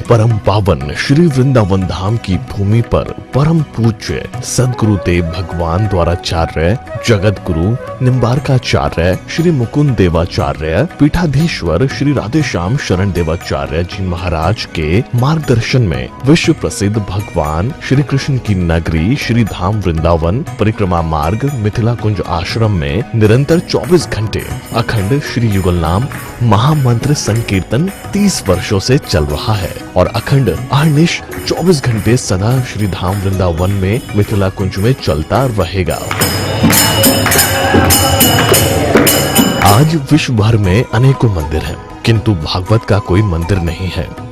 परम पावन श्री वृंदावन धाम की भूमि पर परम पूज्य सदगुरुदेव भगवान द्वाराचार्य जगत गुरु निम्बारकाचार्य श्री मुकुंद देवाचार्य पीठाधीश्वर श्री राधेश्याम शरण देवाचार्य जी महाराज के मार्गदर्शन में विश्व प्रसिद्ध भगवान श्री कृष्ण की नगरी श्री धाम वृंदावन परिक्रमा मार्ग मिथिला कुंज आश्रम में निरंतर 24 घंटे अखंड श्री युगल नाम महामंत्र संकीर्तन 30 वर्षों से चल रहा है और अखंड अहर्निश 24 घंटे सदा श्री धाम वृंदावन में मिथिला कुंज में चलता रहेगा। आज विश्व भर में अनेकों मंदिर हैं, किंतु भागवत का कोई मंदिर नहीं है।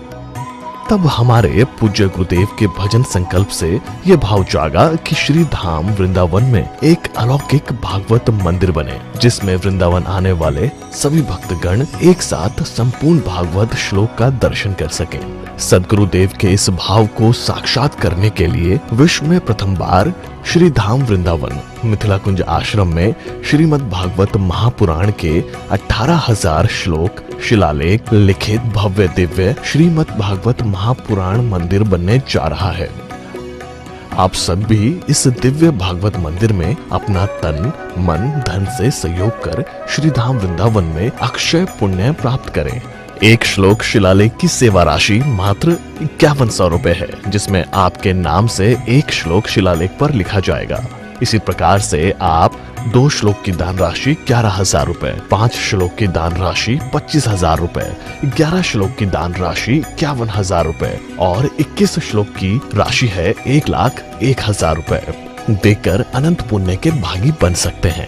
तब हमारे पूज्य गुरुदेव के भजन संकल्प से ये भाव जागा कि श्री धाम वृंदावन में एक अलौकिक भागवत मंदिर बने, जिसमें वृंदावन आने वाले सभी भक्तगण एक साथ संपूर्ण भागवत श्लोक का दर्शन कर सकें। सदगुरुदेव के इस भाव को साक्षात करने के लिए विश्व में प्रथम बार श्री धाम वृंदावन मिथिला कुंज आश्रम में श्रीमद् भागवत महापुराण के 18,000 श्लोक शिलालेख लिखित भव्य दिव्य श्रीमद् भागवत महापुराण मंदिर बनने जा रहा है। आप सब भी इस दिव्य भागवत मंदिर में अपना तन मन धन से सहयोग कर श्री धाम वृंदावन में अक्षय पुण्य प्राप्त करें। एक श्लोक शिलालेख की सेवा राशि मात्र 5100 रुपए है, जिसमें आपके नाम से एक श्लोक शिलालेख पर लिखा जाएगा। इसी प्रकार से आप 2 श्लोक की दान राशि 11,000 रुपए, 5 श्लोक की दान राशि 25,000 रुपए, 11 श्लोक की दान राशि 51,000 रुपए और 21 श्लोक की राशि है 1,01,000 रुपए देकर अनंत पुण्य के भागी बन सकते हैं।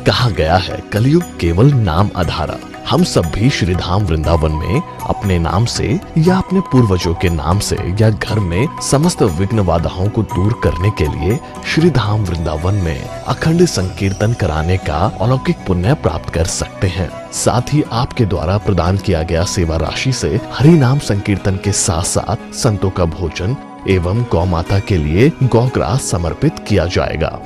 कहा गया है कलयुग केवल नाम आधारा। हम सब भी श्री धाम वृंदावन में अपने नाम से या अपने पूर्वजों के नाम से या घर में समस्त विघ्न बाधाओं को दूर करने के लिए श्री धाम वृंदावन में अखंड संकीर्तन कराने का अलौकिक पुण्य प्राप्त कर सकते हैं। साथ ही आपके द्वारा प्रदान किया गया सेवा राशि से हरि नाम संकीर्तन के साथ साथ संतों का भोजन एवं गौ माता के लिए गौग्रास समर्पित किया जाएगा।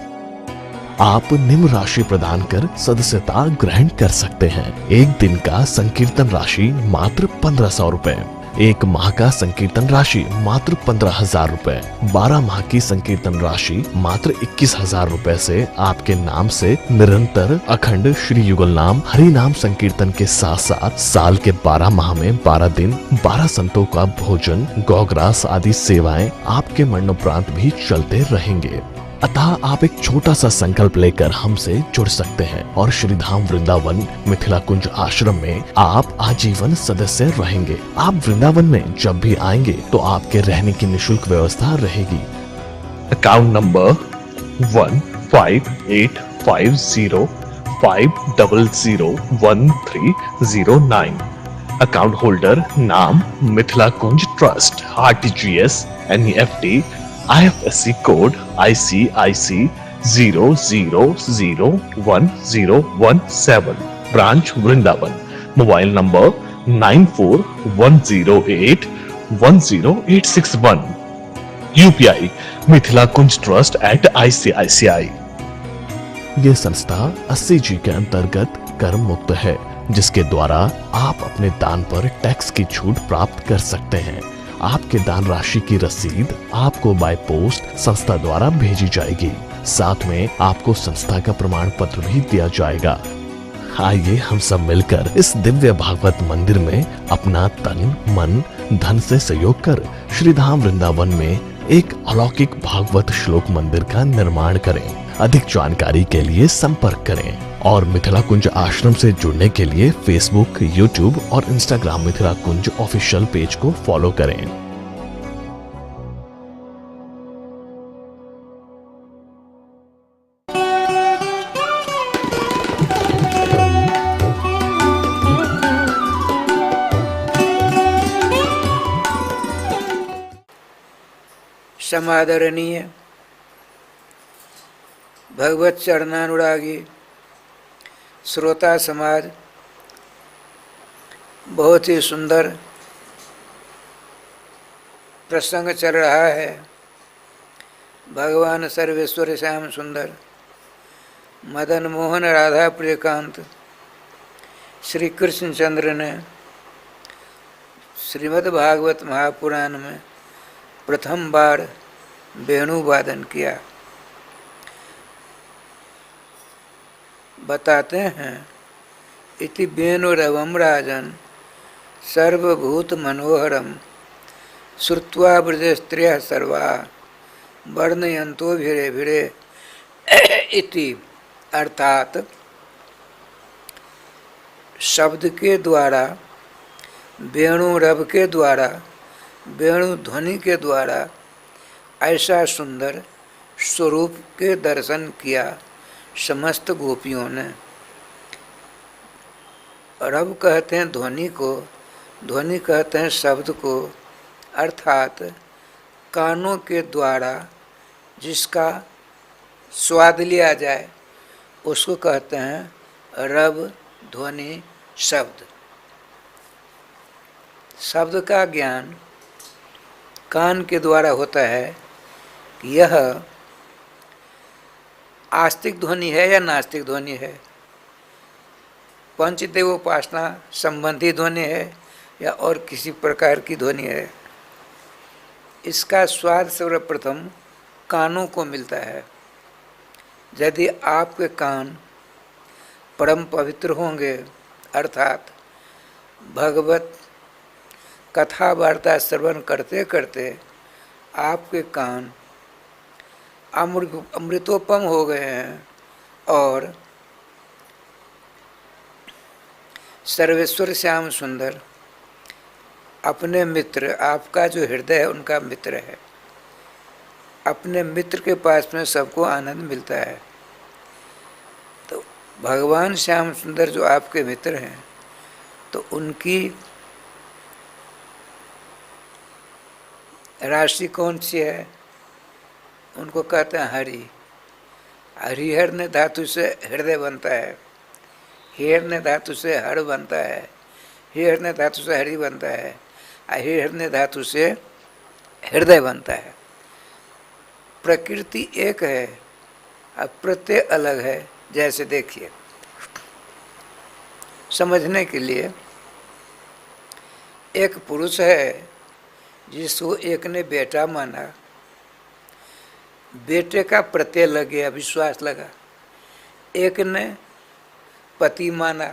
आप निम्न राशि प्रदान कर सदस्यता ग्रहण कर सकते हैं। एक दिन का संकीर्तन राशि मात्र 1500 रुपए, एक माह का संकीर्तन राशि मात्र 15,000 रुपए, 12 माह की संकीर्तन राशि मात्र 21,000 रुपए से आपके नाम से निरंतर अखंड श्री युगल नाम हरि नाम संकीर्तन के साथ साथ साल के 12 माह में 12 दिन 12 संतों का भोजन गौग्रास आदि सेवाएं आपके मरणोपरांत भी चलते रहेंगे। अतः आप एक छोटा सा संकल्प लेकर हमसे जुड़ सकते हैं और श्री धाम वृंदावन मिथिला कुंज आश्रम में आप आजीवन सदस्य रहेंगे। आप वृंदावन में जब भी आएंगे तो आपके रहने की निशुल्क व्यवस्था रहेगी। Account number 15850501309। अकाउंट होल्डर नाम Mithila Kunj trust, RTGS, NEFT, IFSC code ICIC 00011017, branch Vrindavan. Mobile number 9410810861। UPI Mithila Kunj trust @ICICI। ये संस्था 80G के अंतर्गत कर मुक्त है, जिसके द्वारा आप अपने दान पर टैक्स की छूट प्राप्त कर सकते हैं। आपके दान राशि की रसीद आपको बाय पोस्ट संस्था द्वारा भेजी जाएगी। साथ में आपको संस्था का प्रमाण पत्र भी दिया जाएगा। आइए हम सब मिलकर इस दिव्य भागवत मंदिर में अपना तन मन धन से सहयोग कर श्री धाम वृंदावन में एक अलौकिक भागवत श्लोक मंदिर का निर्माण करें। अधिक जानकारी के लिए संपर्क करें और मिथिला कुंज आश्रम से जुड़ने के लिए फेसबुक, यूट्यूब और इंस्टाग्राम मिथिला कुंज ऑफिशियल पेज को फॉलो करें। समादरणीय भगवत चरणानुरागी श्रोता समाज, बहुत ही सुंदर प्रसंग चल रहा है। भगवान सर्वेश्वर श्याम सुंदर मदन मोहन राधा प्रियकांत श्री कृष्णचंद्र ने श्रीमद् भागवत महापुराण में प्रथम बार वेणु वादन किया। बताते हैं इति वेणुरवं राजन सर्वभूत मनोहरम श्रुत्वा ब्रजस्त्रियः सर्वा वर्णयन्तो भिरे भिरे इति, अर्थात शब्द के द्वारा, वेणु रव के द्वारा, वेणु ध्वनि के द्वारा ऐसा सुंदर स्वरूप के दर्शन किया समस्त गोपियों ने। रव कहते हैं ध्वनि को, ध्वनि कहते हैं शब्द को, अर्थात कानों के द्वारा जिसका स्वाद लिया जाए उसको कहते हैं रव, ध्वनि, शब्द। शब्द का ज्ञान कान के द्वारा होता है कि यह आस्तिक ध्वनि है या नास्तिक ध्वनि है, पंचदेव उपासना संबंधी ध्वनि है या और किसी प्रकार की ध्वनि है। इसका स्वाद सर्वप्रथम कानों को मिलता है। यदि आपके कान परम पवित्र होंगे, अर्थात भगवत कथा वार्ता श्रवण करते करते आपके कान अमृतोपम हो गए हैं और सर्वेश्वर श्याम सुंदर अपने मित्र, आपका जो हृदय है उनका मित्र है, अपने मित्र के पास में सबको आनंद मिलता है। तो भगवान श्याम सुंदर जो आपके मित्र हैं, तो उनकी राशि कौन सी है? उनको कहते हैं हरि। हरिहर ने धातु से हृदय बनता है, हेर ने धातु से हर बनता है, हेर ने धातु से हरि बनता है, हेर ने धातु से हृदय बनता है। प्रकृति एक है, अब प्रत्यय अलग है। जैसे देखिए, समझने के लिए, एक पुरुष है जिसको एक ने बेटा माना, बेटे का प्रत्यय लग गया, विश्वास लगा। एक ने पति माना,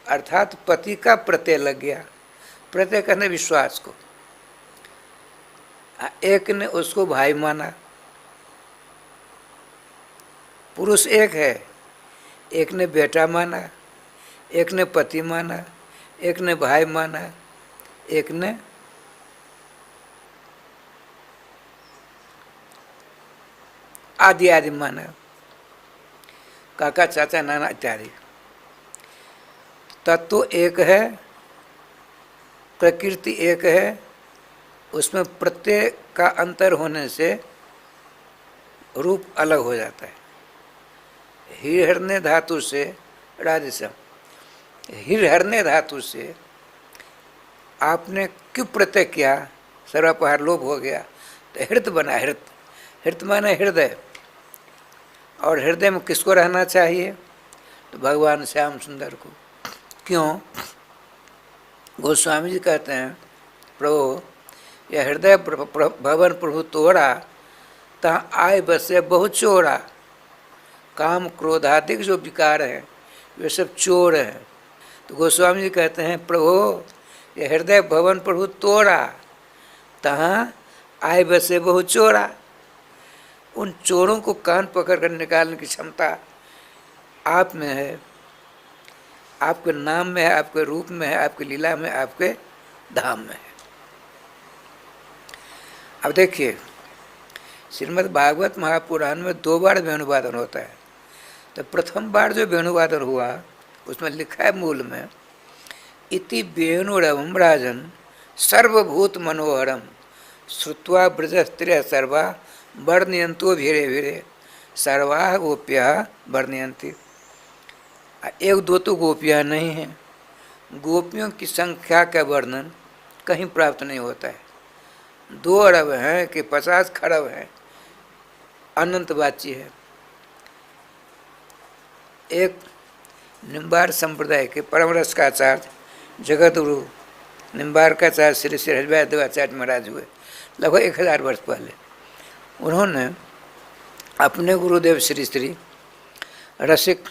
अर्थात पति का प्रत्यय लग गया, प्रत्यय करने विश्वास को। एक ने उसको भाई माना। पुरुष एक है, एक ने बेटा माना, एक ने पति माना, एक ने भाई माना, एक ने आदि आदि माना, काका चाचा नाना इत्यादि। तत्व एक है, प्रकृति एक है, उसमें प्रत्यय का अंतर होने से रूप अलग हो जाता है। हिरहरने धातु से राजसम, हिरहरने धातु से आपने क्यों प्रत्यय किया? सर्वापहार लोभ हो गया तो हृत बना। हृत, हृत माने हृदय, और हृदय में किसको रहना चाहिए? तो भगवान श्याम सुंदर को। क्यों? गोस्वामी जी कहते हैं, प्रभु यह हृदय भवन प्रभु तोड़ा, तहाँ आय बसे बहुत चोरा। काम क्रोधाधिक जो विकार हैं वे सब चोर हैं। तो गोस्वामी जी कहते हैं, प्रभु यह हृदय भवन प्रभु तोड़ा, तहाँ आय बसे बहुत चोरा। उन चोरों को कान पकड़ कर निकालने की क्षमता आप में है, आपके नाम में है, आपके रूप में है, आपकी लीला में, आपके धाम में है। अब देखिए, श्रीमद् भागवत महापुराण में 2 बार वेणुवादन होता है। तो प्रथम बार जो वेणुवादन हुआ उसमें लिखा है मूल में, इति वेणुरवं राजन सर्वभूत मनोहरम श्रुत्वा ब्रजस्त्रियः सर्वा वर्णयन्तो भिरे भिरे सर्वाः गोप्यः वर्णयन्ति। एक दो तो गोपियाँ नहीं हैं, गोपियों की संख्या का वर्णन कहीं प्राप्त नहीं होता है। 2 अरब हैं कि 50 खरब हैं, अनंतवाची है। एक निम्बार संप्रदाय के परम रस का आचार्य जगतगुरु निम्बारकाचार्य श्री श्री हरिवासदेवाचार्य महाराज हुए लगभग 1000 वर्ष पहले। उन्होंने अपने गुरुदेव श्री श्री रसिक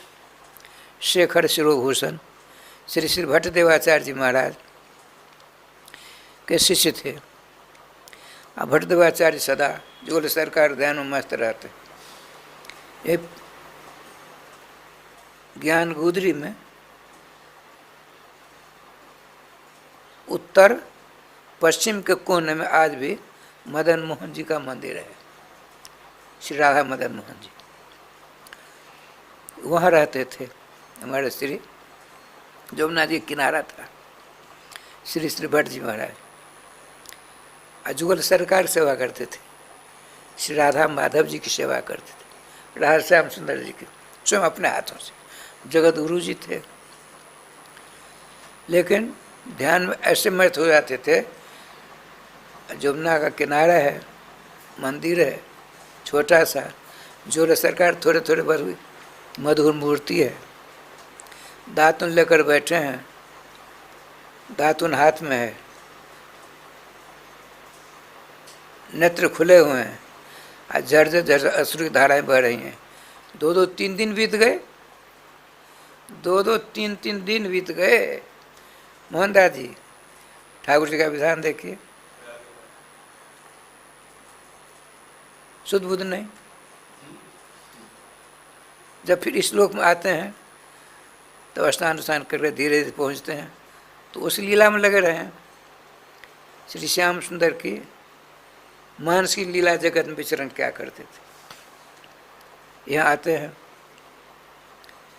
शेखर शिरोभूषण श्री श्री भट्टदेवाचार्य जी महाराज के शिष्य थे। अब भट्टदेवाचार्य सदा जुगल सरकार ध्यान में मस्त रहते। ये ज्ञान गुदरी में उत्तर पश्चिम के कोने में आज भी मदन मोहन जी का मंदिर है, श्री राधा मदन मोहन जी वहाँ रहते थे। हमारे श्री जमुना जी किनारा था श्री श्री भट्ट जी महाराज। जुगल सरकार सेवा करते थे, श्री राधा माधव जी की सेवा करते थे, राधा श्याम सुंदर जी की स्वयं अपने हाथों से। जगत गुरु जी थे, लेकिन ध्यान में ऐसे मस्त हो जाते थे। जमुना का किनारा है, मंदिर है छोटा सा, जुगल सरकार थोड़े थोड़े बस मधुर मूर्ति है, दातुन लेकर बैठे हैं, दातुन हाथ में है, नेत्र खुले हुए हैं, आज झरझर झरझर अश्रु की धाराएं बह रही हैं। 2-3 दिन बीत गए, 2-3 दिन बीत गए। मोहनदास जी ठाकुर जी का विधान देखिए, शुद्ध बुद्ध नहीं। जब फिर इस लोक में आते हैं तो स्नान उस्नान करके धीरे धीरे पहुँचते हैं, तो उस लीला में लगे रहे हैं। श्री श्याम सुंदर की मानस की लीला जगत में विचरण क्या करते थे। यहाँ आते हैं,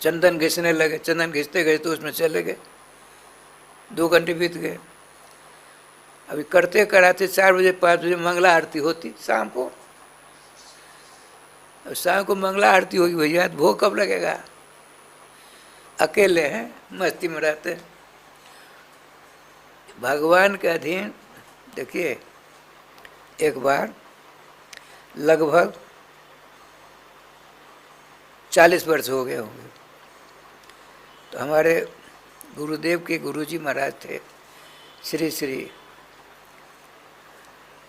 चंदन घिसने लगे, चंदन घिसते गए तो उसमें चले गए, 2 घंटे बीत गए। अभी करते कराते 4 बजे 5 बजे मंगला आरती होती शाम को। अब शाम को मंगला आरती होगी भैया, तो भोग कब लगेगा? अकेले हैं, मस्ती में रहते हैं, भगवान के अधीन। देखिए, एक बार लगभग 40 वर्ष हो गए होंगे, तो हमारे गुरुदेव के गुरुजी महाराज थे श्री श्री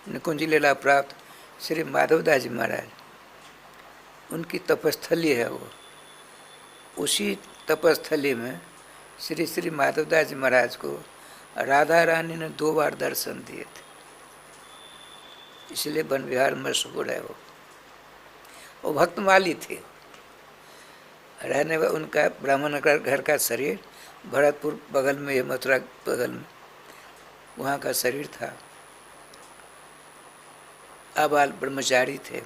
निकुंज लीला प्राप्त श्री माधवदास जी महाराज। उनकी तपस्थली है वो। उसी तपस्थली में श्री श्री माधवदास जी महाराज को राधा रानी ने 2 बार दर्शन दिए थे, इसलिए वन विहार मशहूर है। वो भक्तमाली थे, रहने वाले उनका ब्राह्मण का घर का शरीर भरतपुर बगल में, ये मथुरा बगल में, वहाँ का शरीर था। आबाल ब्रह्मचारी थे,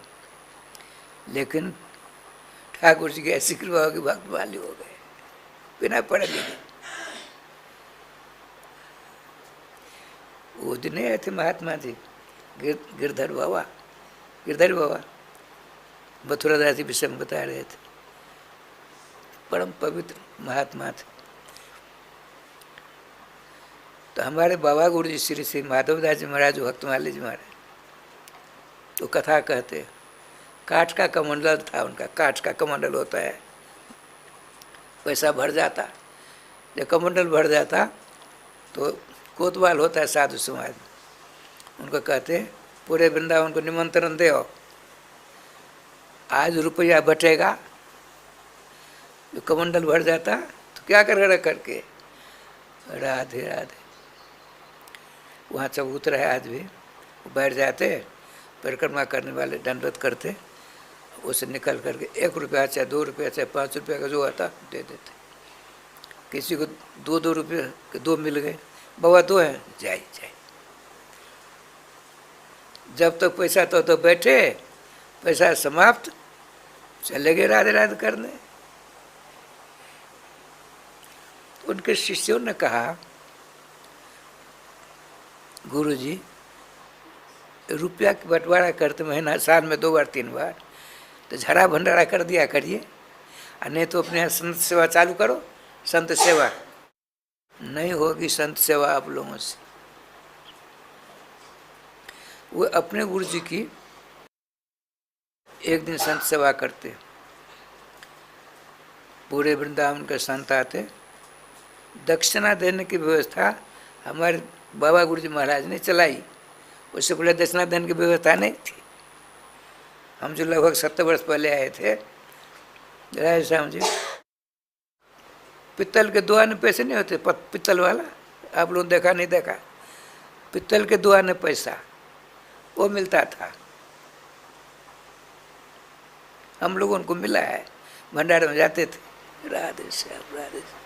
लेकिन ठाकुर जी की ऐसी कृपा होगी भक्तमाली हो गए बिना पढ़े लिखे। वो दिन आए थे महात्मा जी, गिरधर बाबा मथुरा दास जी विषय में बता रहे थे, परम पवित्र महात्मा थे। तो हमारे बाबा गुरु जी श्री श्री माधवदास जी महाराज, भक्तमाली जी महाराज, तो कथा कहते, काठ का कमंडल था उनका, काठ का कमंडल होता है, पैसा भर जाता। जब कमंडल भर जाता तो कोतवाल होता है साधु समाज, उनको कहते पूरे वृंदावन को निमंत्रण दे, आज रुपया बटेगा। जो कमंडल भर जाता तो क्या कर करके राधे राधे, वहाँ चबूतरा है आज भी, बैठ जाते, परिक्रमा करने वाले दंडवत करते, उसे निकल करके 1 रुपया चाहे 2 रुपया चाहे 5 रुपया का जो आता दे देते। किसी को 2-2 रुपये के 2 मिल गए, बाबा 2 हैं, जाए। जब तक पैसा तो बैठे, पैसा समाप्त, चले गए राधे राधे करने। उनके शिष्यों ने कहा, गुरुजी रुपया की बंटवारा करते महीना साल में 2 बार 3 बार, तो झरा भंडारा कर दिया करिए, और नहीं तो अपने यहाँ संत सेवा चालू करो। संत सेवा नहीं होगी, संत सेवा आप लोगों से। वो अपने गुरु जी की एक दिन संत सेवा करते, पूरे वृंदावन के संत आते, दक्षिणा देने की व्यवस्था हमारे बाबा गुरुजी महाराज ने चलाई। उससे पहले दक्षिणा दान की व्यवस्था नहीं थी। हम जो लगभग 70 वर्ष पहले आए थे राजस्थान जी, पित्तल के दुआ में पैसे नहीं होते, पित्तल वाला, आप लोग देखा नहीं देखा, पित्तल के दुआ में पैसा वो मिलता था। हम लोग उनको मिला है, भंडारे में जाते थे, राधे श्याम राधे श्याम।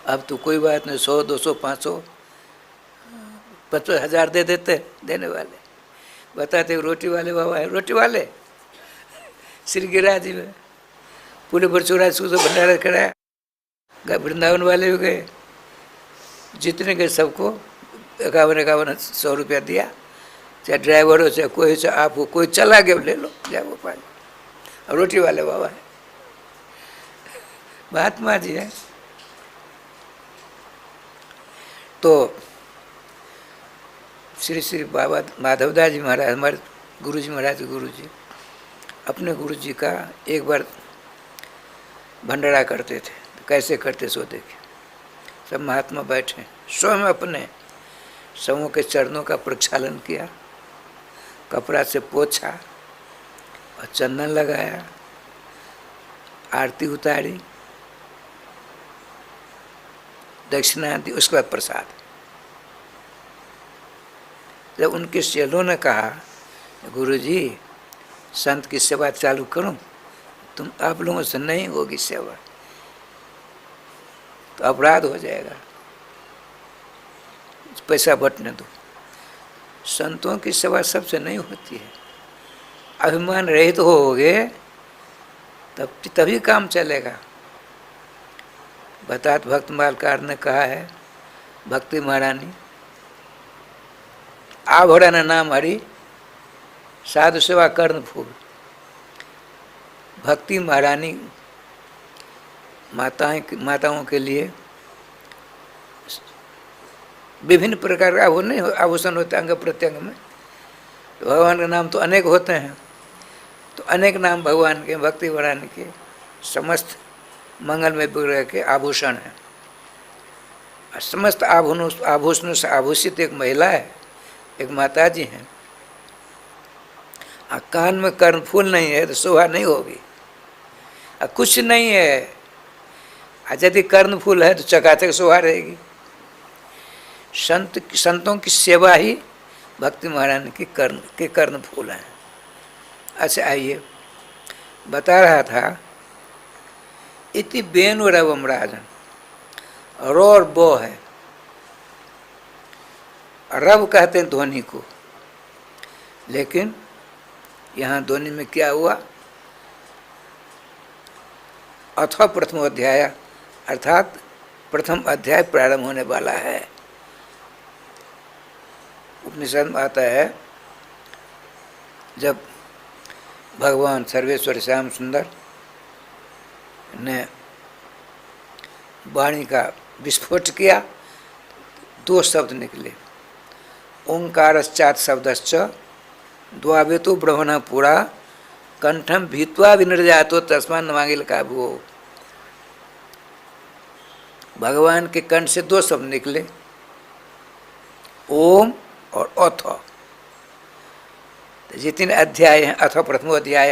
अब तो कोई बात नहीं, 100 200 500 50,000 दे देते देने वाले। बताते रोटी वाले बाबा है, रोटी वाले श्री गिरिराज जी में पूरे बरचौरा से भंडारा कराया। वृंदावन वाले भी गए, जितने गए सबको 51 100 रुपया दिया, चाहे ड्राइवर हो चाहे कोई, चाहे आप हो, कोई चला गया ले लो जाए वो पानी। और रोटी वाले बाबा है, महात्मा जी है। तो श्री श्री बाबा माधवदास जी महाराज, हमारे गुरु जी महाराज के गुरु जी, अपने गुरु जी का एक बार भंडारा करते थे। तो कैसे करते सो देखे, सब महात्मा बैठे, स्वयं अपने सबों के चरणों का प्रक्षालन किया, कपड़ा से पोछा और चंदन लगाया, आरती उतारी, दक्षिणा दी, उसके बाद प्रसाद। जब उनके चेलों ने कहा गुरुजी संत की सेवा चालू करूं, तुम आप लोगों से नहीं होगी सेवा, तो अपराध हो जाएगा, पैसा बंटने दो। संतों की सेवा सबसे नहीं होती है। अभिमान रहित होगे तभी काम चलेगा। बतात भक्त मालकार ने कहा है, भक्ति महारानी आभरण नाम हरि, साधु सेवा कर्ण फूल। भक्ति महारानी माताओं के लिए विभिन्न प्रकार का आभूषण होते हैं अंग प्रत्यंग में। तो भगवान के नाम तो अनेक होते हैं, तो अनेक नाम भगवान के, भक्ति महारानी के समस्त मंगलमय विग्रह के आभूषण हैं। समस्त आभूषणों से आभूषित एक महिला है, एक माता जी हैं। कान में कर्णफूल नहीं है तो शोभा नहीं होगी। कुछ नहीं है, यदि कर्णफूल है तो चकाचक शोभा रहेगी। संतों की सेवा ही भक्ति महारानी के कर्णफूल हैं। अच्छा आइए, बता रहा था इति बेनु रवम राजन, रो और बो है, रव कहते हैं ध्वनि को, लेकिन यहाँ ध्वनि में क्या हुआ, अथवा प्रथम अध्याय, अर्थात प्रथम अध्याय प्रारंभ होने वाला है। उपनिषद में आता है, जब भगवान सर्वेश्वर श्याम सुंदर ने वाणी का विस्फोट किया, 2 शब्द निकले, ओंकारश्चात शब्दश्च द्वावेतो ब्रह्मण पुरा कंठम भीत्वा विनिर्जातो तस्मान् नमांगिल का भू। भगवान के कंठ से 2 शब्द निकले, ओम और अथ। जितने अध्याय हैं, अथ प्रथम अध्याय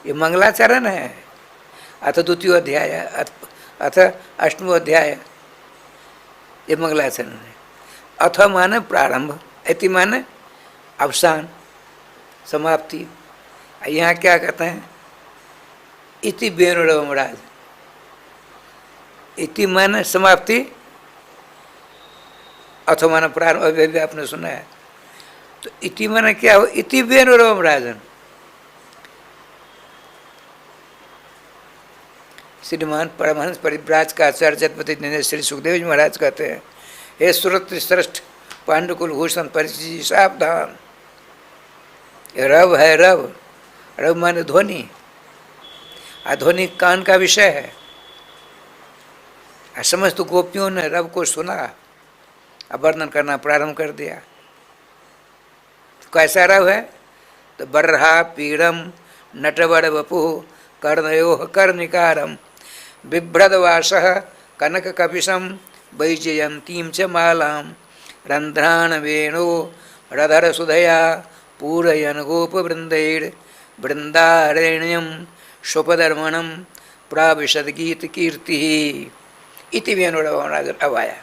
ये मंगलाचरण है, अथ द्वितीय अध्याय, अथ अष्टम अध्याय ये मंगलाचरण है। अथ माने प्रारंभ, इति माने अवसान, समाप्ति। यहाँ क्या कहते हैं, इति बेनुरवम राज, इति माने समाप्ति, अथ माने प्रारंभ। अभी भी आपने सुना है, तो इति माने क्या हो, इति बेनुरवम राजन। श्रीमान परमहंस परिव्राज का आचार्य जगपति श्री सुखदेव जी महाराज कहते हैं, हे सुरत श्रेष्ठ पांडुकुल भूषण परिचित सावधान, रव है, रव रव माने ध्वनि, ध्वनि कान का विषय है। समस्त गोपियों ने रव को सुना, अब वर्णन करना प्रारंभ कर दिया। तो कैसा रव है, तो बर्हा पीड़म नटवर वपु कर्णयो कर्णिकारम बिभ्रदवास कनक कपिशम वैजयंतीं च मालां रंध्रान वेणो रधर सुधया पूरयन गोपवृंदैर्वृंदारण्यं स्वपदर्मणं प्राविशद गीत कीर्ति इति वेणुरवनाद अवाया।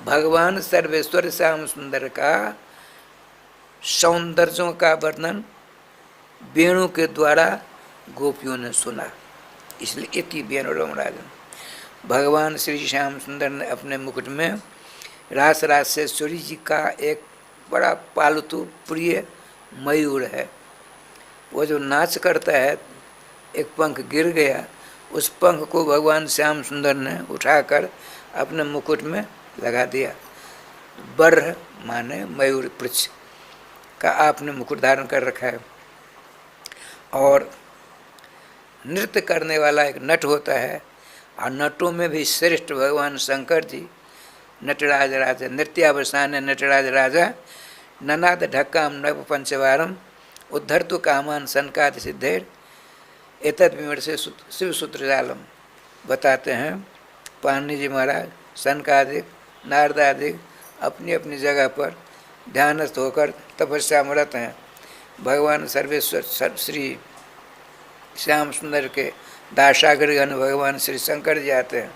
भगवान सर्वेश्वर श्याम सुंदर का सौंदर्यों का वर्णन वेणु के द्वारा गोपियों ने सुना, इसलिए इति वेणुरवनादम। भगवान श्री श्याम सुंदर ने अपने मुकुट में रास रासेश्वरी जी का एक बड़ा पालतू प्रिय मयूर है। वो जो नाच करता है, एक पंख गिर गया, उस पंख को भगवान श्याम सुंदर ने उठाकर अपने मुकुट में लगा दिया। बर्ह माने मयूर पृच्छ का आपने मुकुट धारण कर रखा है। और नृत्य करने वाला एक नट होता है, और नटों में भी श्रेष्ठ भगवान शंकर जी नटराज राजा नृत्यावसान नटराज राजा ननाद ढक्काम नव पंचवारम उद्धर तो कामान सनकाद सिद्धेर एतद विमर्श शिव सूत्र जालम बताते हैं। पाणिनि जी महाराज सनकादिक नारदादिक अपनी अपनी जगह पर ध्यानस्थ होकर तपस्या में रत हैं। भगवान सर्वेश्वर श्री श्याम सुंदर के दासागरगण भगवान श्री शंकर जी आते हैं।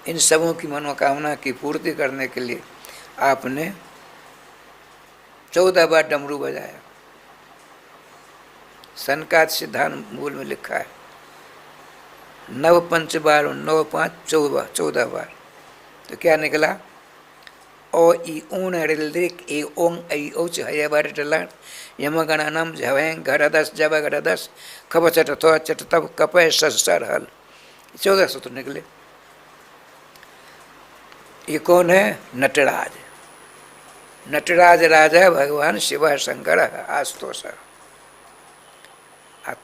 इन सबों की मनोकामना की पूर्ति करने के लिए आपने 14 बार डमरू बजाया। सनकाद सिद्धांत मूल में लिखा है 9 पंच बार 9 5 14 बार। तो क्या निकला? ओ ई ऊन रिल्दिक ए ओंग ऐ औच हय बार टलान यमगणनम झवें घरदस जब घरदस खप चट थो चट तब कपय सर हल 14 सूत्र निकले। ये कौन है? नटराज। नटराज राजा भगवान शिव शंकर आस्तोष।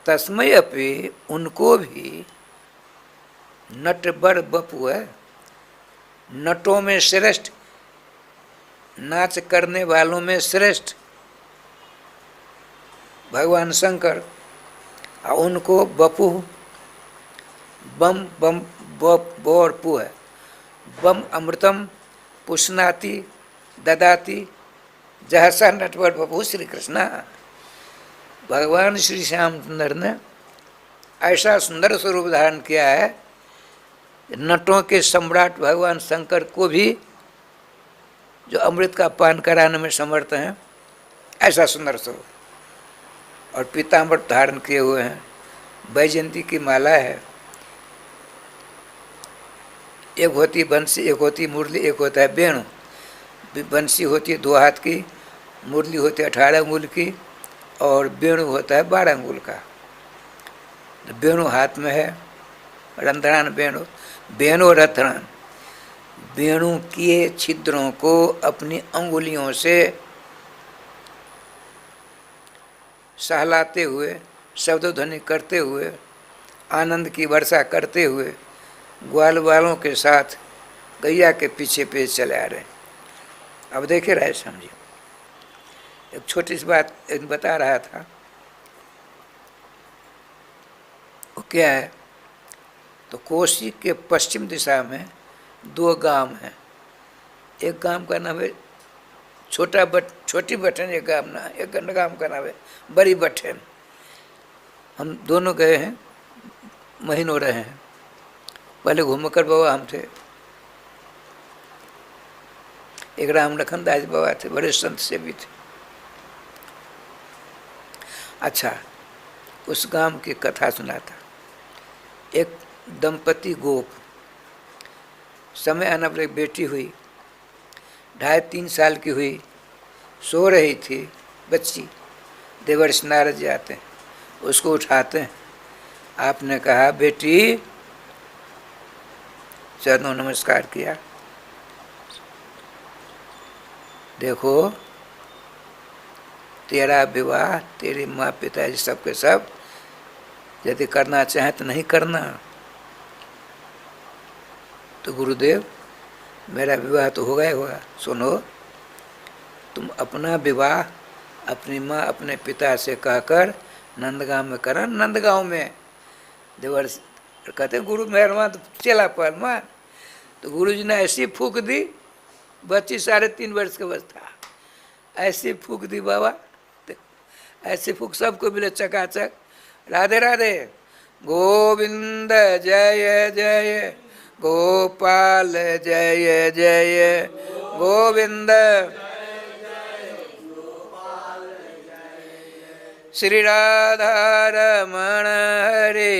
तस्मय अपि उनको भी नट बर बपु है, नटों में श्रेष्ठ, नाच करने वालों में श्रेष्ठ भगवान शंकर। और उनको बपु बम बम बोर पु है। बम अमृतम पुष्णाति ददाति जहसा नटवर बपु श्री कृष्णा। भगवान श्री श्याम सुंदर ने ऐसा सुंदर स्वरूप धारण किया है, नटों के सम्राट भगवान शंकर को भी जो अमृत का पान कराने में समर्थ हैं, ऐसा सुंदर स्वरूप। और पीताम्बर धारण किए हुए हैं, वैजयंती की माला है, एक होती बंसी, एक होती मुरली, एक होता है वेणु। बंसी होती है 2 हाथ की, मुरली होती है 18 अंगुल की, और वेणु होता है 12 अंगुल का। वेणु हाथ में है, रंध्रान वेणु, वेणु रथरान, वेणु किए छिद्रों को अपनी अंगुलियों से सहलाते हुए, शब्द ध्वनि करते हुए, आनंद की वर्षा करते हुए ग्वाल वालों के साथ गैया के पीछे पीछे चले आ रहे हैं। अब देखे रहे समझिए, एक छोटी सी बात बता रहा था। वो क्या है? तो कोसी के पश्चिम दिशा में 2 गांव हैं। एक गांव का नाम है छोटी बटन, एक गांव का नाम है बड़ी बटन। हम दोनों गए हैं, महीनों रहे हैं। पहले घूमकर बाबा हम थे, एक राम लखन दास बाबा थे, बड़े संत से भी थे। अच्छा, उस गांव की कथा सुनाता। एक दंपति गोप, समय आना पर एक बेटी हुई, 2.5-3 साल की हुई, सो रही थी बच्ची। देवर्षि नारद जी आते हैं, उसको उठाते हैं। आपने कहा बेटी, चरणों नमस्कार किया, देखो तेरा विवाह तेरे माँ पिताजी सबके सब यदि करना चाहे तो नहीं करना। तो गुरुदेव मेरा विवाह तो होगा ही होगा। सुनो, तुम अपना विवाह अपनी माँ अपने पिता से कहकर नंदगांव में करा। नंदगांव में देवर कहते गुरु मेहरबान तो चला पर माँ तो गुरुजी ने ऐसी फूक दी, बच्ची 3.5 वर्ष का बस था, ऐसी फूक दी बाबा, ऐसी फूक सबको मिले चकाचक। राधे राधे, गोविंद जय जय, गोपाल जय जय, गोविंद श्री राधा रमण हरे,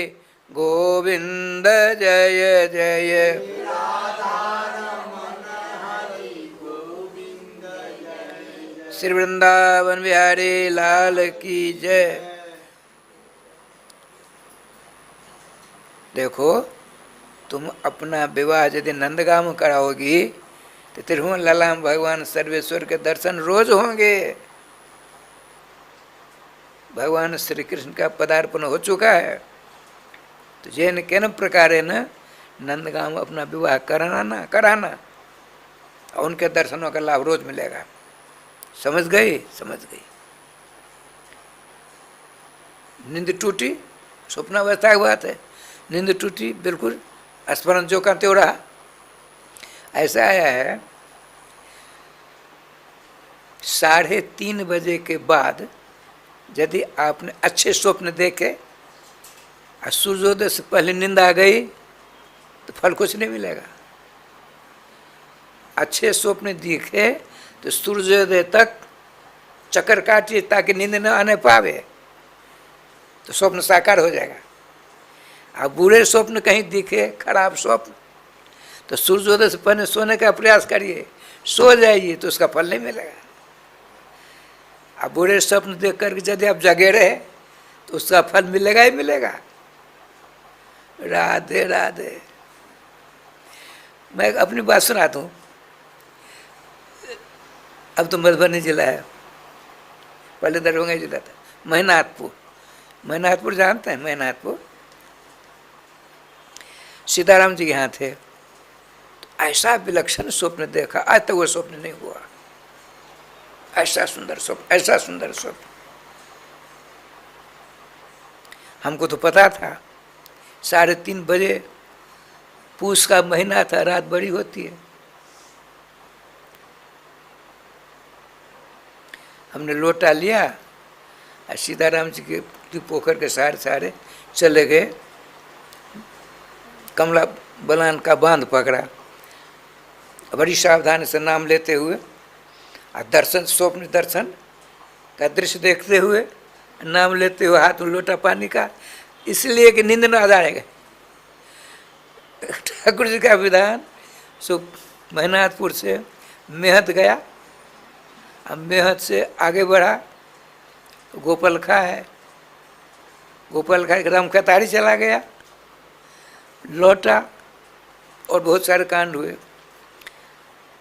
गोविंद जय जय। श्री वृंदावन बिहारी लाल की जय। देखो, तुम अपना विवाह यदि नंदगांव में कराओगी तो तिरुवन ललाम भगवान सर्वेश्वर के दर्शन रोज होंगे। भगवान श्री कृष्ण का पदार्पण हो चुका है, तो जैन केन प्रकार न नंदगांव में अपना विवाह कराना और उनके दर्शनों का लाभ रोज मिलेगा। समझ गई? समझ गई। नींद टूटी, स्वप्नावस्था की बात है, नींद टूटी, बिल्कुल स्मरण जो का त्यों रहा। ऐसा आया है 3:30 बजे के बाद यदि आपने अच्छे स्वप्न देखे और सूर्योदय से पहले नींद आ गई तो फल कुछ नहीं मिलेगा। अच्छे स्वप्न दिखे तो सूर्योदय तक चक्कर काटिए ताकि नींद न आने पावे, तो स्वप्न साकार हो जाएगा। अब बुरे स्वप्न कहीं दिखे, खराब स्वप्न, तो सूर्योदय से पहले सोने का प्रयास करिए, सो जाइए तो उसका फल नहीं मिलेगा। अब बुरे स्वप्न देख करके यदि आप जगे रहे तो उसका फल मिलेगा ही मिलेगा। राधे राधे। मैं अपनी बात सुनाता हूँ। अब तो मधुबनी जिला है, पहले दरभंगा जिला था। मेहनाथपुर जानते हैं? मेहनाथपुर सीताराम जी यहाँ थे, तो ऐसा विलक्षण स्वप्न देखा, आज तक वो स्वप्न नहीं हुआ। ऐसा सुंदर स्वप्न, ऐसा सुंदर स्वप्न। हमको तो पता था 3:30 बजे, पूस का महीना था, रात बड़ी होती है। हमने लोटा लिया और सीताराम जी के पोखर के सारे चले गए। कमला बलान का बांध पकड़ा, बड़ी सावधानी से नाम लेते हुए और दर्शन, स्वप्न दर्शन का दृश्य देखते हुए, नाम लेते हुए, हाथ में लोटा पानी का, इसलिए कि नींद न आ जाएगा। ठाकुर जी का विधान। सो मेहनाथपुर से मेहत गया, अब मेहत से आगे बढ़ा, गोपालखा है, गोपालखा एकदम कतारी चला गया, लौटा और बहुत सारे कांड हुए।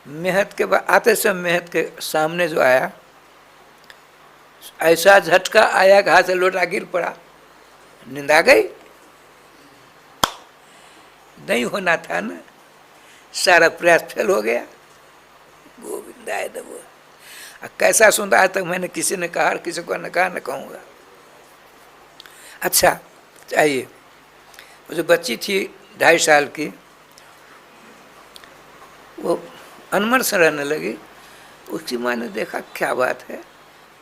मेहत के बाद आते समय मेहत के सामने जो आया, ऐसा झटका आया कि हाथ से लोटा गिर पड़ा, नींद आ गई। नहीं होना था ना, सारा प्रयास फेल हो गया। गोविंदाय नमः। कैसा सुंदर, आज तक मैंने किसी ने कहा, किसी को न कहा, न कहूँगा। अच्छा चाहिए, वो जो बच्ची थी 2.5 साल की, वो अनमन से रहने लगी। उसकी माँ ने देखा क्या बात है,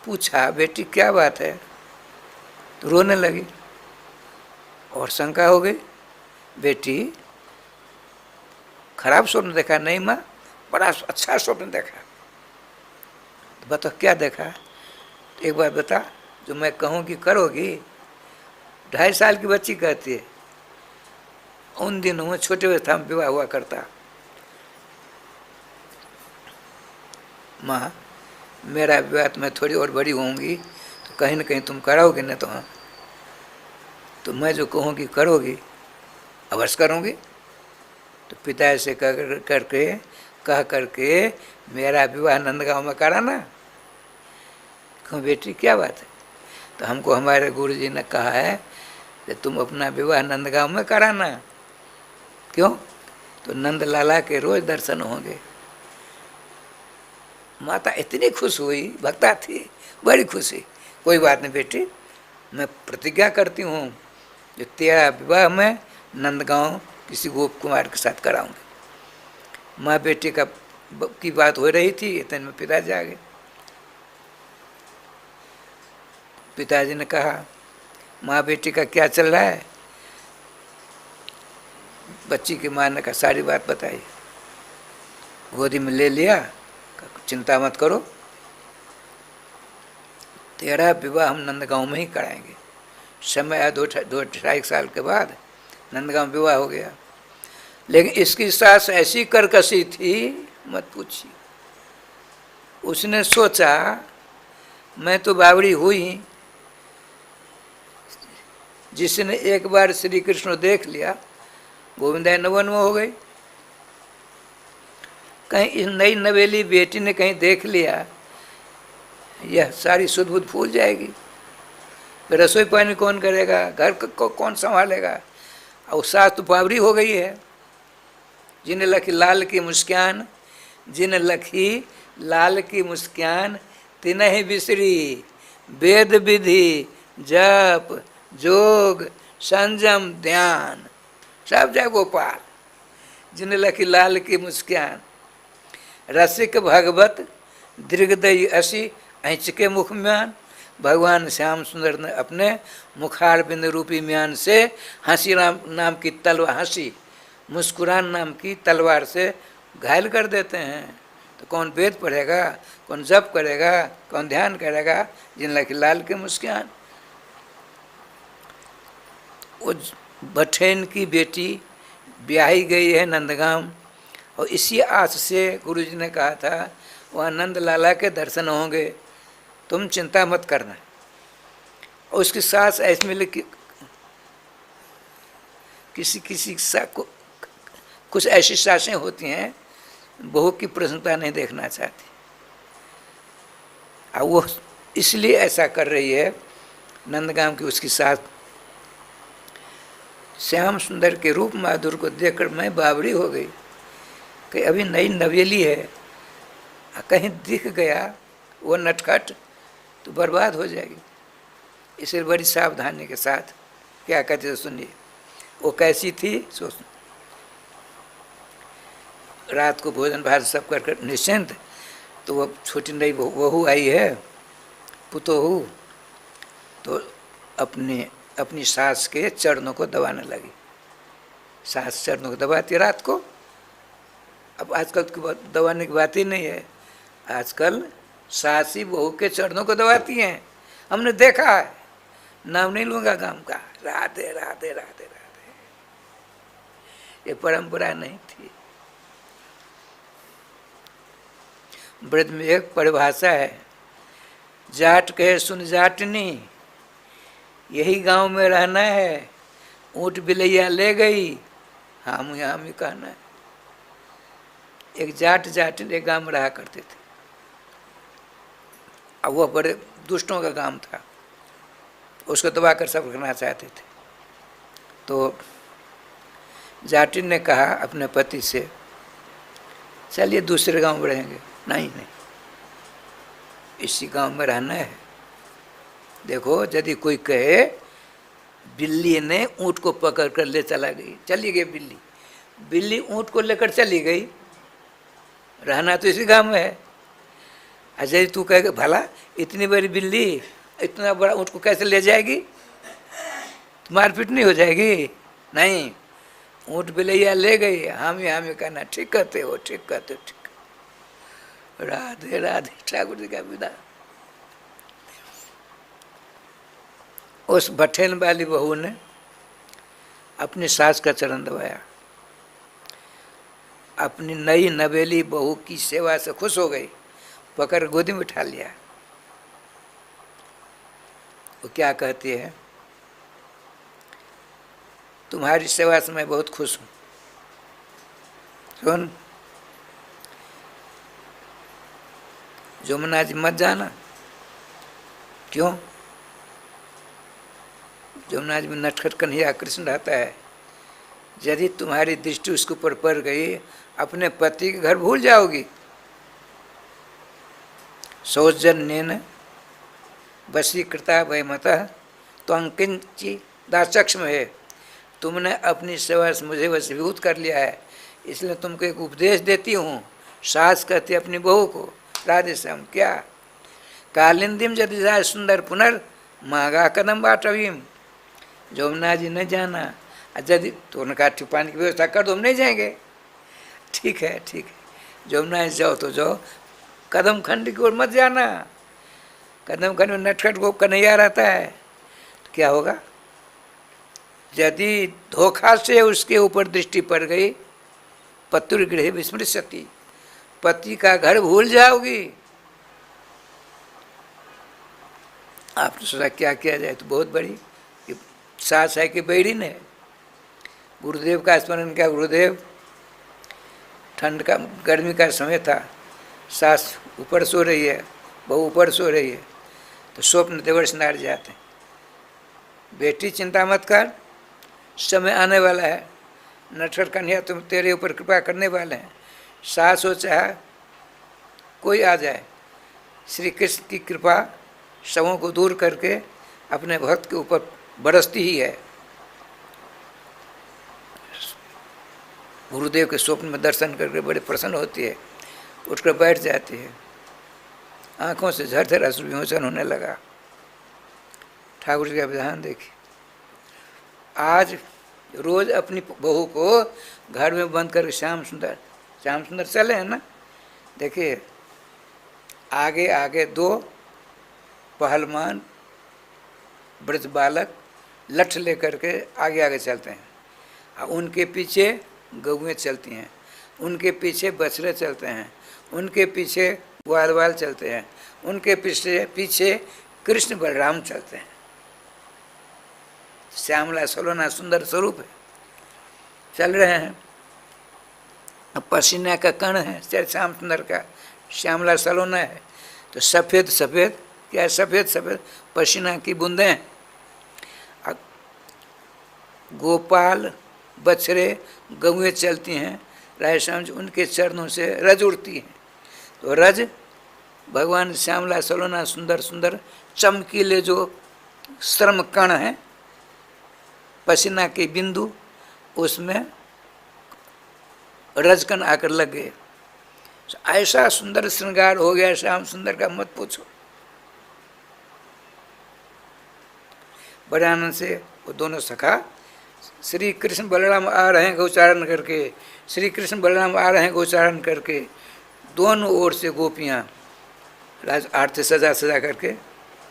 पूछा बेटी क्या बात है, तो रोने लगी और शंका हो गई। बेटी खराब स्वप्न देखा? नहीं माँ, बड़ा अच्छा स्वप्न देखा। तो बताओ क्या देखा? तो एक बार बता, जो मैं कहूँगी करोगी? 2.5 साल की बच्ची कहती है, उन दिनों में छोटे अवस्था में विवाह हुआ करता। माँ मेरा विवाह तो मैं थोड़ी और बड़ी होंगी तो कहीं ना कहीं तुम कराओगे न, तो मैं जो कहूँगी करोगी? अवश्य करूँगी। तो पिता ऐसे कह करके मेरा विवाह नंदगांव में कराना। कहूँ बेटी क्या बात है? तो हमको हमारे गुरुजी ने कहा है कि तुम अपना विवाह नंदगांव में कराना। क्यों? तो नंद लाला के रोज दर्शन होंगे। माता इतनी खुश हुई, भक्ता थी, बड़ी खुशी। कोई बात नहीं बेटी, मैं प्रतिज्ञा करती हूँ जो तेरा विवाह मैं नंदगांव किसी गोप कुमार के साथ कराऊंगी। माँ बेटी की बात हो रही थी, इतने में पिताजी आ गए। पिताजी ने कहा माँ बेटी का क्या चल रहा है? बच्ची की माँ ने कहा सारी बात बताई। गोदी में ले लिया, चिंता मत करो, तेरा विवाह हम नंदगांव में ही कराएंगे। समय आया 2-2.5 साल के बाद नंदगांव विवाह हो गया। लेकिन इसकी सास ऐसी करकसी थी मत पूछिए। उसने सोचा मैं तो बावड़ी हुई, जिसने एक बार श्री कृष्ण देख लिया गोविंदा नवन में हो गई। कहीं इस नई नवेली बेटी ने कहीं देख लिया, यह सारी सुध बुध भूल जाएगी। फिर रसोई पानी कौन करेगा, घर को कौन संभालेगा? और सास तो बावरी हो गई है। जिन्हें लखी लाल की मुस्कान, जिन्हें लखी लाल की मुस्कान, तिन्ह बिसरी वेद विधि जप जोग संजम ध्यान, सब जय गोपाल। जिन्हें लखी लाल की मुस्कान, रसिक भगवत दीर्घदयी असी ऐच के मुख म्यान। भगवान श्याम सुंदर ने अपने मुखार बिंद रूपी म्यान से हंसी नाम की तलवार, हंसी मुस्कुरान नाम की तलवार से घायल कर देते हैं। तो कौन वेद पढ़ेगा, कौन जप करेगा, कौन ध्यान करेगा? जिन लखी लाल के मुस्कान। वो बठेन की बेटी ब्याही गई है नंदगांव, और इसी आस से गुरुजी ने कहा था वहाँ नंद लाला के दर्शन होंगे, तुम चिंता मत करना। और उसकी सास ऐसे मिले कि किसी को कुछ ऐसी सासें होती हैं बहू की प्रसन्नता नहीं देखना चाहती, और वो इसलिए ऐसा कर रही है। नंदगांव की उसकी सास श्याम सुंदर के रूप माधुर को देखकर मैं बावड़ी हो गई कि अभी नई नवेली है, कहीं दिख गया वो नटखट तो बर्बाद हो जाएगी। इसलिए बड़ी सावधानी के साथ क्या कहते थे सुनिए। वो कैसी थी सोच। रात को भोजन भात सब कर निश्चिंत, तो वो छोटी नई बहू आई है पुतोहू, तो अपनी सास के चरणों को दबाने लगी। सास चरणों को दबाती रात को। अब आजकल तो दबाने की बात ही नहीं है, आजकल सास ही बहू के चरणों को दबाती हैं। हमने देखा है, नाम नहीं लूंगा गांव का। राधे राधे राधे राधे, ये परंपरा नहीं थी। ब्रज में एक परिभाषा है, जाट कहे सुन जाटनी, यही गांव में रहना है, ऊँट बिलैया ले गई हम यहाँ में कहना है। एक जाट एक गांव में रहा करते थे, अब वह बड़े दुष्टों का गांव था, उसको दबा कर सब रखना चाहते थे। तो जाटिन ने कहा अपने पति से, चलिए दूसरे गांव में रहेंगे। नहीं, इसी गांव में रहना है। देखो यदि कोई कहे बिल्ली ने ऊँट को पकड़ कर ले चला गई, चली गई बिल्ली ऊँट को लेकर चली गई, रहना तो इसी गांव में है। अजय तू कहेगा भला इतनी बड़ी बिल्ली इतना बड़ा ऊँट को कैसे ले जाएगी, तो मारपीट नहीं हो जाएगी? नहीं, ऊँट बिलैया ले गई, हामी कहना ठीक कहते हो, ठीक कहते हो, ठीक। राधे राधे ठाकुर जी का विदा। उस बठेन वाली बहू ने अपनी सास का चरण दबाया, अपनी नई नवेली बहू की सेवा से खुश हो गई, पकड़ गोदी में उठा लिया। वो क्या कहती है, तुम्हारी सेवा से मैं बहुत खुश हूँ। सुन जमुना जी मत जाना। क्यों? जमुना जी में नटखट कन्हैया कृष्ण रहता है, यदि तुम्हारी दृष्टि उसके ऊपर पड़ गई अपने पति के घर भूल जाओगी। सौजन्येन वशीकृता वयमतः तो अंकिंची दाचक्ष में है, तुमने अपनी सेवा से मुझे वशीभूत कर लिया है, इसलिए तुमको एक उपदेश देती हूँ। सास कहती अपनी बहू को, राधे श्याम क्या, कालिंदिम यदि जाए सुंदर पुनर् मांगा कदम बाटवीम। जमुना जी न जाना, यदि तो उन्होंने कहा पानी की व्यवस्था कर दो, हम नहीं जाएंगे। ठीक है ठीक है, जमुना जी जाओ तो जाओ, कदम खंड की ओर मत जाना। कदम खंड में नटखट गोप कन्हैया रहता है, तो क्या होगा? यदि धोखा से उसके ऊपर दृष्टि पड़ गई, पत्युर्गृहे विस्मृश्यति, पति का घर भूल जाओगी। आपने सोचा क्या किया जाए, तो बहुत बड़ी सास है कि बैरिन है। गुरुदेव का स्मरण किया। गुरुदेव, ठंड का गर्मी का समय था, सास ऊपर सो रही है, बहू ऊपर सो रही है, तो स्वप्न देवर्ष नार जाते हैं, बेटी चिंता मत कर, समय आने वाला है, नटखट कन्हैया तुम तेरे ऊपर कृपा करने वाले हैं। सास हो चाहे कोई आ जाए, श्री कृष्ण की कृपा सबों को दूर करके अपने भक्त के ऊपर बरसती ही है। गुरुदेव के स्वप्न में दर्शन करके बड़े प्रसन्न होती है, उठकर बैठ जाती है, आंखों से झरझर अश्रु विमोचन होने लगा। ठाकुर जी का विधान देखिए। आज रोज अपनी बहू को घर में बंद कर श्याम सुंदर चले हैं ना। देखिए आगे आगे दो पहलवान ब्रज बालक लठ लेकर के आगे आगे चलते हैं, और उनके पीछे गौएं चलती हैं, उनके पीछे बछड़े चलते हैं, उनके पीछे ग्वाल बाल चलते हैं, उनके पीछे पीछे कृष्ण बलराम चलते हैं। श्यामला सलोना सुंदर स्वरूप है, चल रहे हैं। अब पसीना का कण है श्याम सुंदर का, श्यामला सलोना है, तो सफ़ेद सफ़ेद क्या है, सफ़ेद सफ़ेद पसीना की बूंदें। गोपाल बछड़े गौएं चलती हैं, राधे श्याम जी उनके चरणों से रज उड़ती हैं। तो रज भगवान श्यामला सलोना सुंदर सुंदर चमकीले जो श्रम कण हैं, पसीना के बिंदु, उसमें रजकण आकर लग गए। ऐसा सुंदर श्रृंगार हो गया श्याम सुंदर का, मत पूछो। बड़े आनंद से वो दोनों सखा, श्री कृष्ण बलराम आ रहे हैं गोचारण करके, श्री कृष्ण बलराम आ रहे हैं गोचारण करके, दोनों ओर से गोपियाँ राज आरती सजा सजा करके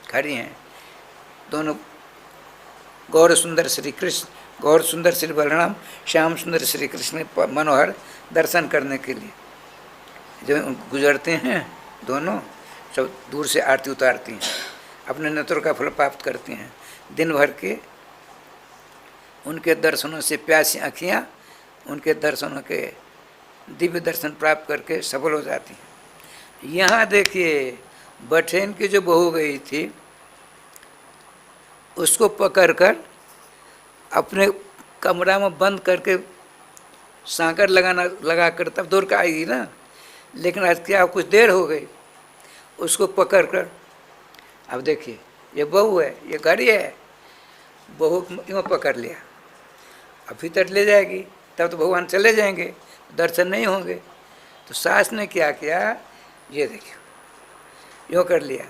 खड़ी हैं। दोनों गौर सुंदर श्री कृष्ण, गौर सुंदर श्री बलराम, श्याम सुंदर श्री कृष्ण मनोहर दर्शन करने के लिए जब गुजरते हैं, दोनों सब दूर से आरती उतारती हैं, अपने नेत्रों का फल प्राप्त करती हैं। दिन भर के उनके दर्शनों से प्यासी आँखियाँ उनके दर्शनों के दिव्य दर्शन प्राप्त करके सफल हो जाती हैं। यहाँ देखिए बठेन की जो बहू गई थी, उसको पकड़कर अपने कमरा में बंद करके सांकर लगा कर तब दौड़ कर आएगी ना। लेकिन आज क्या कुछ देर हो गई, उसको पकड़कर, अब देखिए ये बहू है, ये गाड़ी है, बहू यूँ पकड़ लिया, अब भीतर ले जाएगी, तब तो भगवान चले जाएंगे, दर्शन नहीं होंगे। तो सास ने क्या किया, ये देखिए यूँ कर लिया,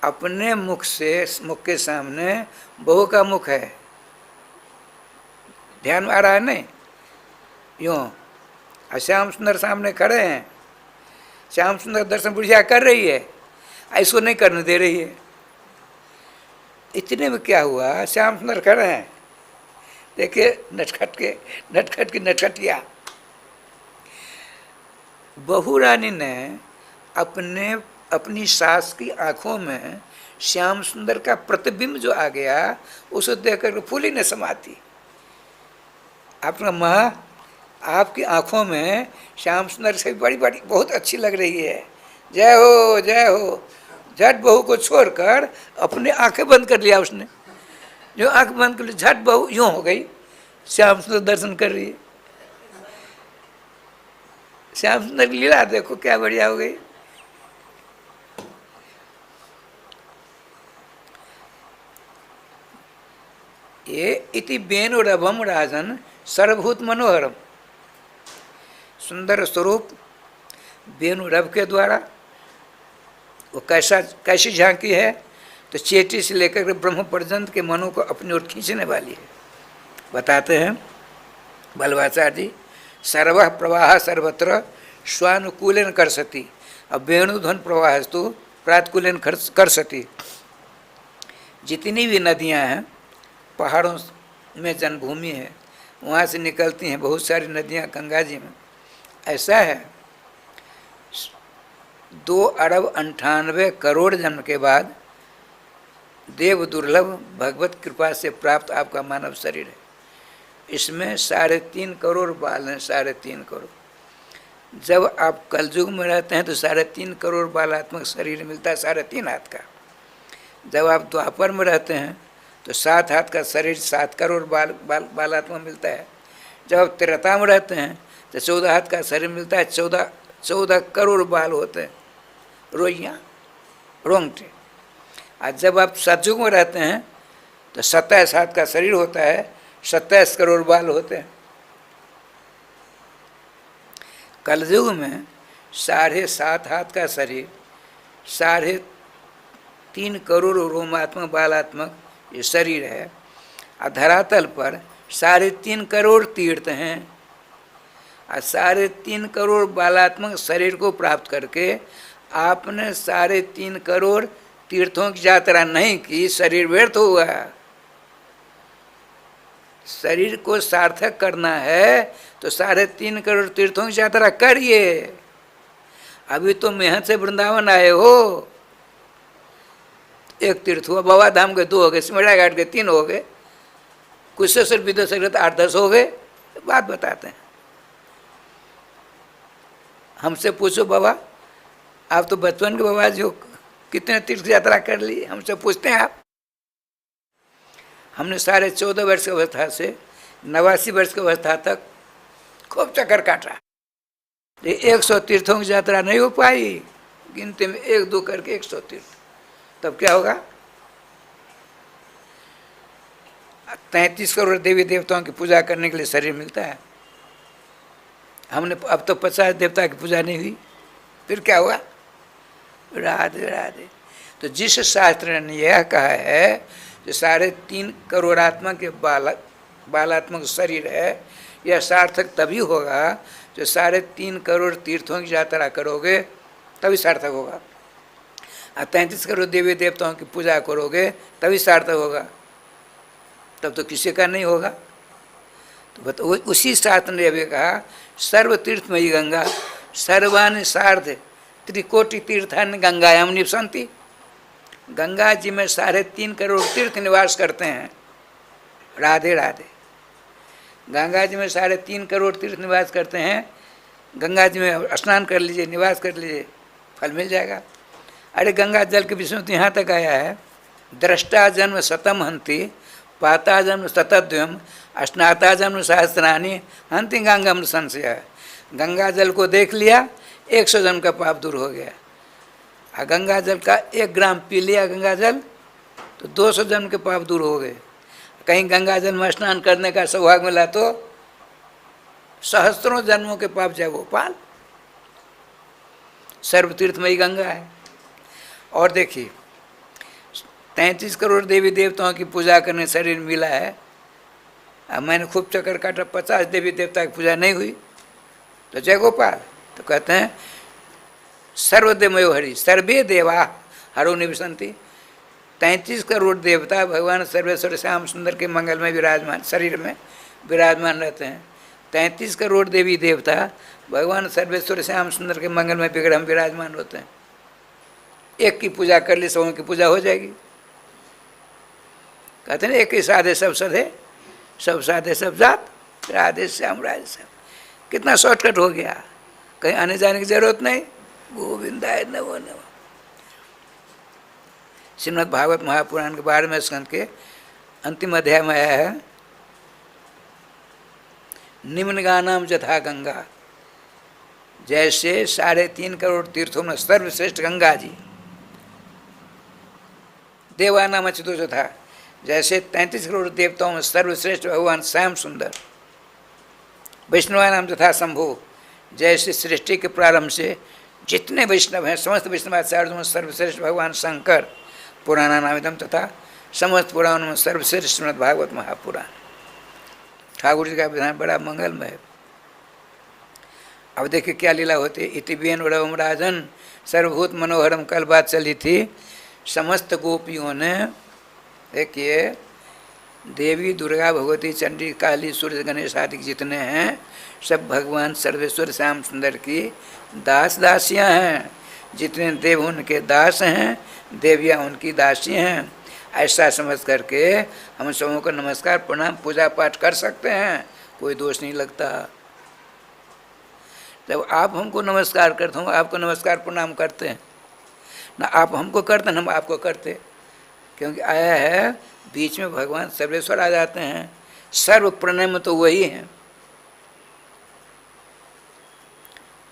अपने मुख से, मुख के सामने बहू का मुख है, ध्यान में आ रहा है नहीं, यूँ। श्याम सुंदर सामने खड़े हैं, श्याम सुंदर दर्शन बुढ़िया कर रही है, इसको नहीं करने दे रही है। इतने में क्या हुआ, श्याम सुंदर खड़े हैं, देखिए नटखट की नटखटिया। बहू रानी ने अपनी सास की आंखों में श्याम सुंदर का प्रतिबिंब जो आ गया, उसे देख कर फूली ने समाती। आपका माँ आपकी आंखों में श्याम सुंदर से बड़ी बड़ी बहुत अच्छी लग रही है, जय हो जय हो। झट बहू को छोड़कर अपने आंखें बंद कर लिया उसने, जो आंख बंद कर ली, झट बहू यूँ हो गई, श्याम सुंदर दर्शन कर रही है। श्याम सुंदर की लीला देखो क्या बढ़िया हो गई। ये इति बेनु रभम राजन सर्वभूत मनोहरम। सुंदर स्वरूप वेणु रव के द्वारा। वो कैसी झांकी है, तो चेटी से लेकर के ब्रह्म पर्यंत के मनों को अपनी ओर खींचने वाली है। बताते हैं बलवाचार्य जी, सर्व प्रवाह सर्वत्र स्वानुकूलन कर सती। अब वेणुध्वन प्रवाह तो प्रातकूलन कर सती। जितनी भी नदियां हैं, पहाड़ों में जन्मभूमि है, वहाँ से निकलती हैं बहुत सारी नदियाँ गंगा जी में। ऐसा है 2,98,00,00,000 जन्म के बाद देव दुर्लभ भगवत कृपा से प्राप्त आपका मानव शरीर है। इसमें 3.5 करोड़ बाल हैं, 3.5 करोड़। जब आप कलयुग में रहते हैं तो 3.5 करोड़ बालात्मक शरीर मिलता है, 3.5 हाथ का। जब आप द्वापर में रहते हैं तो 7 हाथ का शरीर, 7 करोड़ बालात्मक मिलता है। जब आप त्रेता में रहते हैं तो 14 हाथ का शरीर मिलता है, 14 करोड़ बाल होते हैं, रोइयाँ, रोंगटे। और जब आप सतयुग में रहते हैं तो 27 हाथ का शरीर होता है, 27 करोड़ बाल होते हैं। कलयुग में 7.5 हाथ का शरीर, 3.5 करोड़ रोमात्मक बालात्मक ये शरीर है। और धरातल पर 3.5 करोड़ तीर्थ हैं। और 3.5 करोड़ बालात्मक शरीर को प्राप्त करके आपने 3.5 करोड़ तीर्थों की यात्रा नहीं की, शरीर व्यर्थ हुआ। शरीर को सार्थक करना है तो 3.5 करोड़ तीर्थों की यात्रा करिए। अभी तो मेहनत से वृंदावन आए हो, 1 तीर्थ हुआ, बाबा धाम के 2 हो गए, सिमड़ा घाट के 3 हो गए, कुशेश्वर विदेश्वर के 8-10 हो गए। बात बताते हैं। हमसे पूछो बाबा, आप तो बचपन के बाबा जो कितने तीर्थ यात्रा कर ली, हमसे पूछते हैं आप। हमने 14.5 वर्ष की अवस्था से 89 वर्ष की अवस्था तक खूब चक्कर काटा। 100 तीर्थों की यात्रा नहीं हो पाई, गिनती में 1-2 करके 100 तीर्थ। तब क्या होगा? 33 करोड़ देवी देवताओं की पूजा करने के लिए शरीर मिलता है। हमने अब तो 50 देवता की पूजा नहीं हुई, फिर क्या हुआ? राधे राधे। तो जिस शास्त्र ने यह कहा है जो 3.5 करोड़ात्मा के बालात्मक शरीर है, यह सार्थक तभी होगा जो 3.5 करोड़ तीर्थों की यात्रा करोगे, तभी सार्थक होगा। 33 करोड़ देवी देवताओं की पूजा करोगे तभी सार्थक होगा, तब तो किसी का नहीं होगा। तो उसी शास्त्र ने अभी कहा, सर्व तीर्थमयी गंगा सर्वानि सार्ध त्रिकोटि तीर्थानि गंगायाम निवसन्ति। गंगा जी में 3.5 करोड़ तीर्थ निवास करते हैं। राधे राधे। गंगा जी में 3.5 करोड़ तीर्थ निवास करते हैं। गंगा जी में स्नान कर लीजिए, निवास कर लीजिए, फल मिल जाएगा। अरे गंगा जल के विषय में तो यहाँ तक आया है, दृष्टा जन्म शतम हंति, पाता जन्म शतद्वयम, स्नाता जन्म सहस्रानि हंति गंगम संशय। गंगा जल को देख लिया, 100 जन्म का पाप दूर हो गया। और गंगा जल का 1 ग्राम पी लिया गंगा जल तो 200 जन्म के पाप दूर हो गए। कहीं गंगा जल में स्नान करने का सौभाग्य मिला तो सहस्त्रों जन्मों के पाप जाए वो पाल। सर्वतीर्थमयी गंगा है। और देखिए 33 करोड़ देवी देवताओं की पूजा करने शरीर मिला है। अब मैंने खूब चक्कर काटा, 50 देवी देवता की पूजा नहीं हुई तो जय गोपाल। तो कहते हैं सर्वदेवमयो हरि सर्वे देवा हरो निवसन्ति। 33 करोड़ देवता भगवान सर्वेश्वर श्याम सुंदर के मंगल में विराजमान, शरीर में विराजमान रहते हैं। 33 करोड़ देवी देवता भगवान सर्वेश्वर श्याम सुंदर के मंगल में विग्रह में विराजमान होते हैं। एक की पूजा कर ली, सबों की पूजा हो जाएगी। कहते हैं एक ही साधे सब सधे, सब साधे सब जात, राधे श्याम राधे श्याम। कितना शॉर्टकट हो गया, कहीं आने जाने की जरूरत नहीं। गोविंदाय नमो नमः। श्रीमद् भागवत महापुराण के 12वें स्कंद के अंतिम अध्याय में आया है, निम्न गानाम यथा गंगा। जैसे 3.5 करोड़ तीर्थों में सर्वश्रेष्ठ गंगा जी, देवानाम अच्युतो था, जैसे 33 करोड़ देवताओं में सर्वश्रेष्ठ भगवान श्याम सुंदर, वैष्णवानाम तथा शंभु, जैसे सृष्टि के प्रारंभ से जितने वैष्णव हैं, समस्त वैष्णवाचार्यों में सर्वश्रेष्ठ भगवान शंकर पुराना नामिदम तथा समस्त पुराणों में सर्वश्रेष्ठ श्रीमद् भागवत महापुराण। ठाकुर जी का विधान बड़ा मंगलमय है। अब देखिए क्या लीला होती है। इति बेन उड़वम राजन सर्वभूत मनोहरम, कल बात चली थी। समस्त गोपियों ने, देखिए देवी दुर्गा भगवती चंडी काली सूर्य गणेश आदि जितने हैं सब भगवान सर्वेश्वर श्याम सुंदर की दास दासियां हैं। जितने देव उनके दास हैं, देवियां उनकी दासी हैं। ऐसा समझ करके हम सबों को नमस्कार प्रणाम पूजा पाठ कर सकते हैं, कोई दोष नहीं लगता। जब आप हमको नमस्कार करते हो, आपको नमस्कार प्रणाम करते हैं ना, आप हमको करते हैं हम आपको करते, क्योंकि आया है बीच में भगवान सर्वेश्वर आ जाते हैं। सर्व प्रणय में तो वही हैं।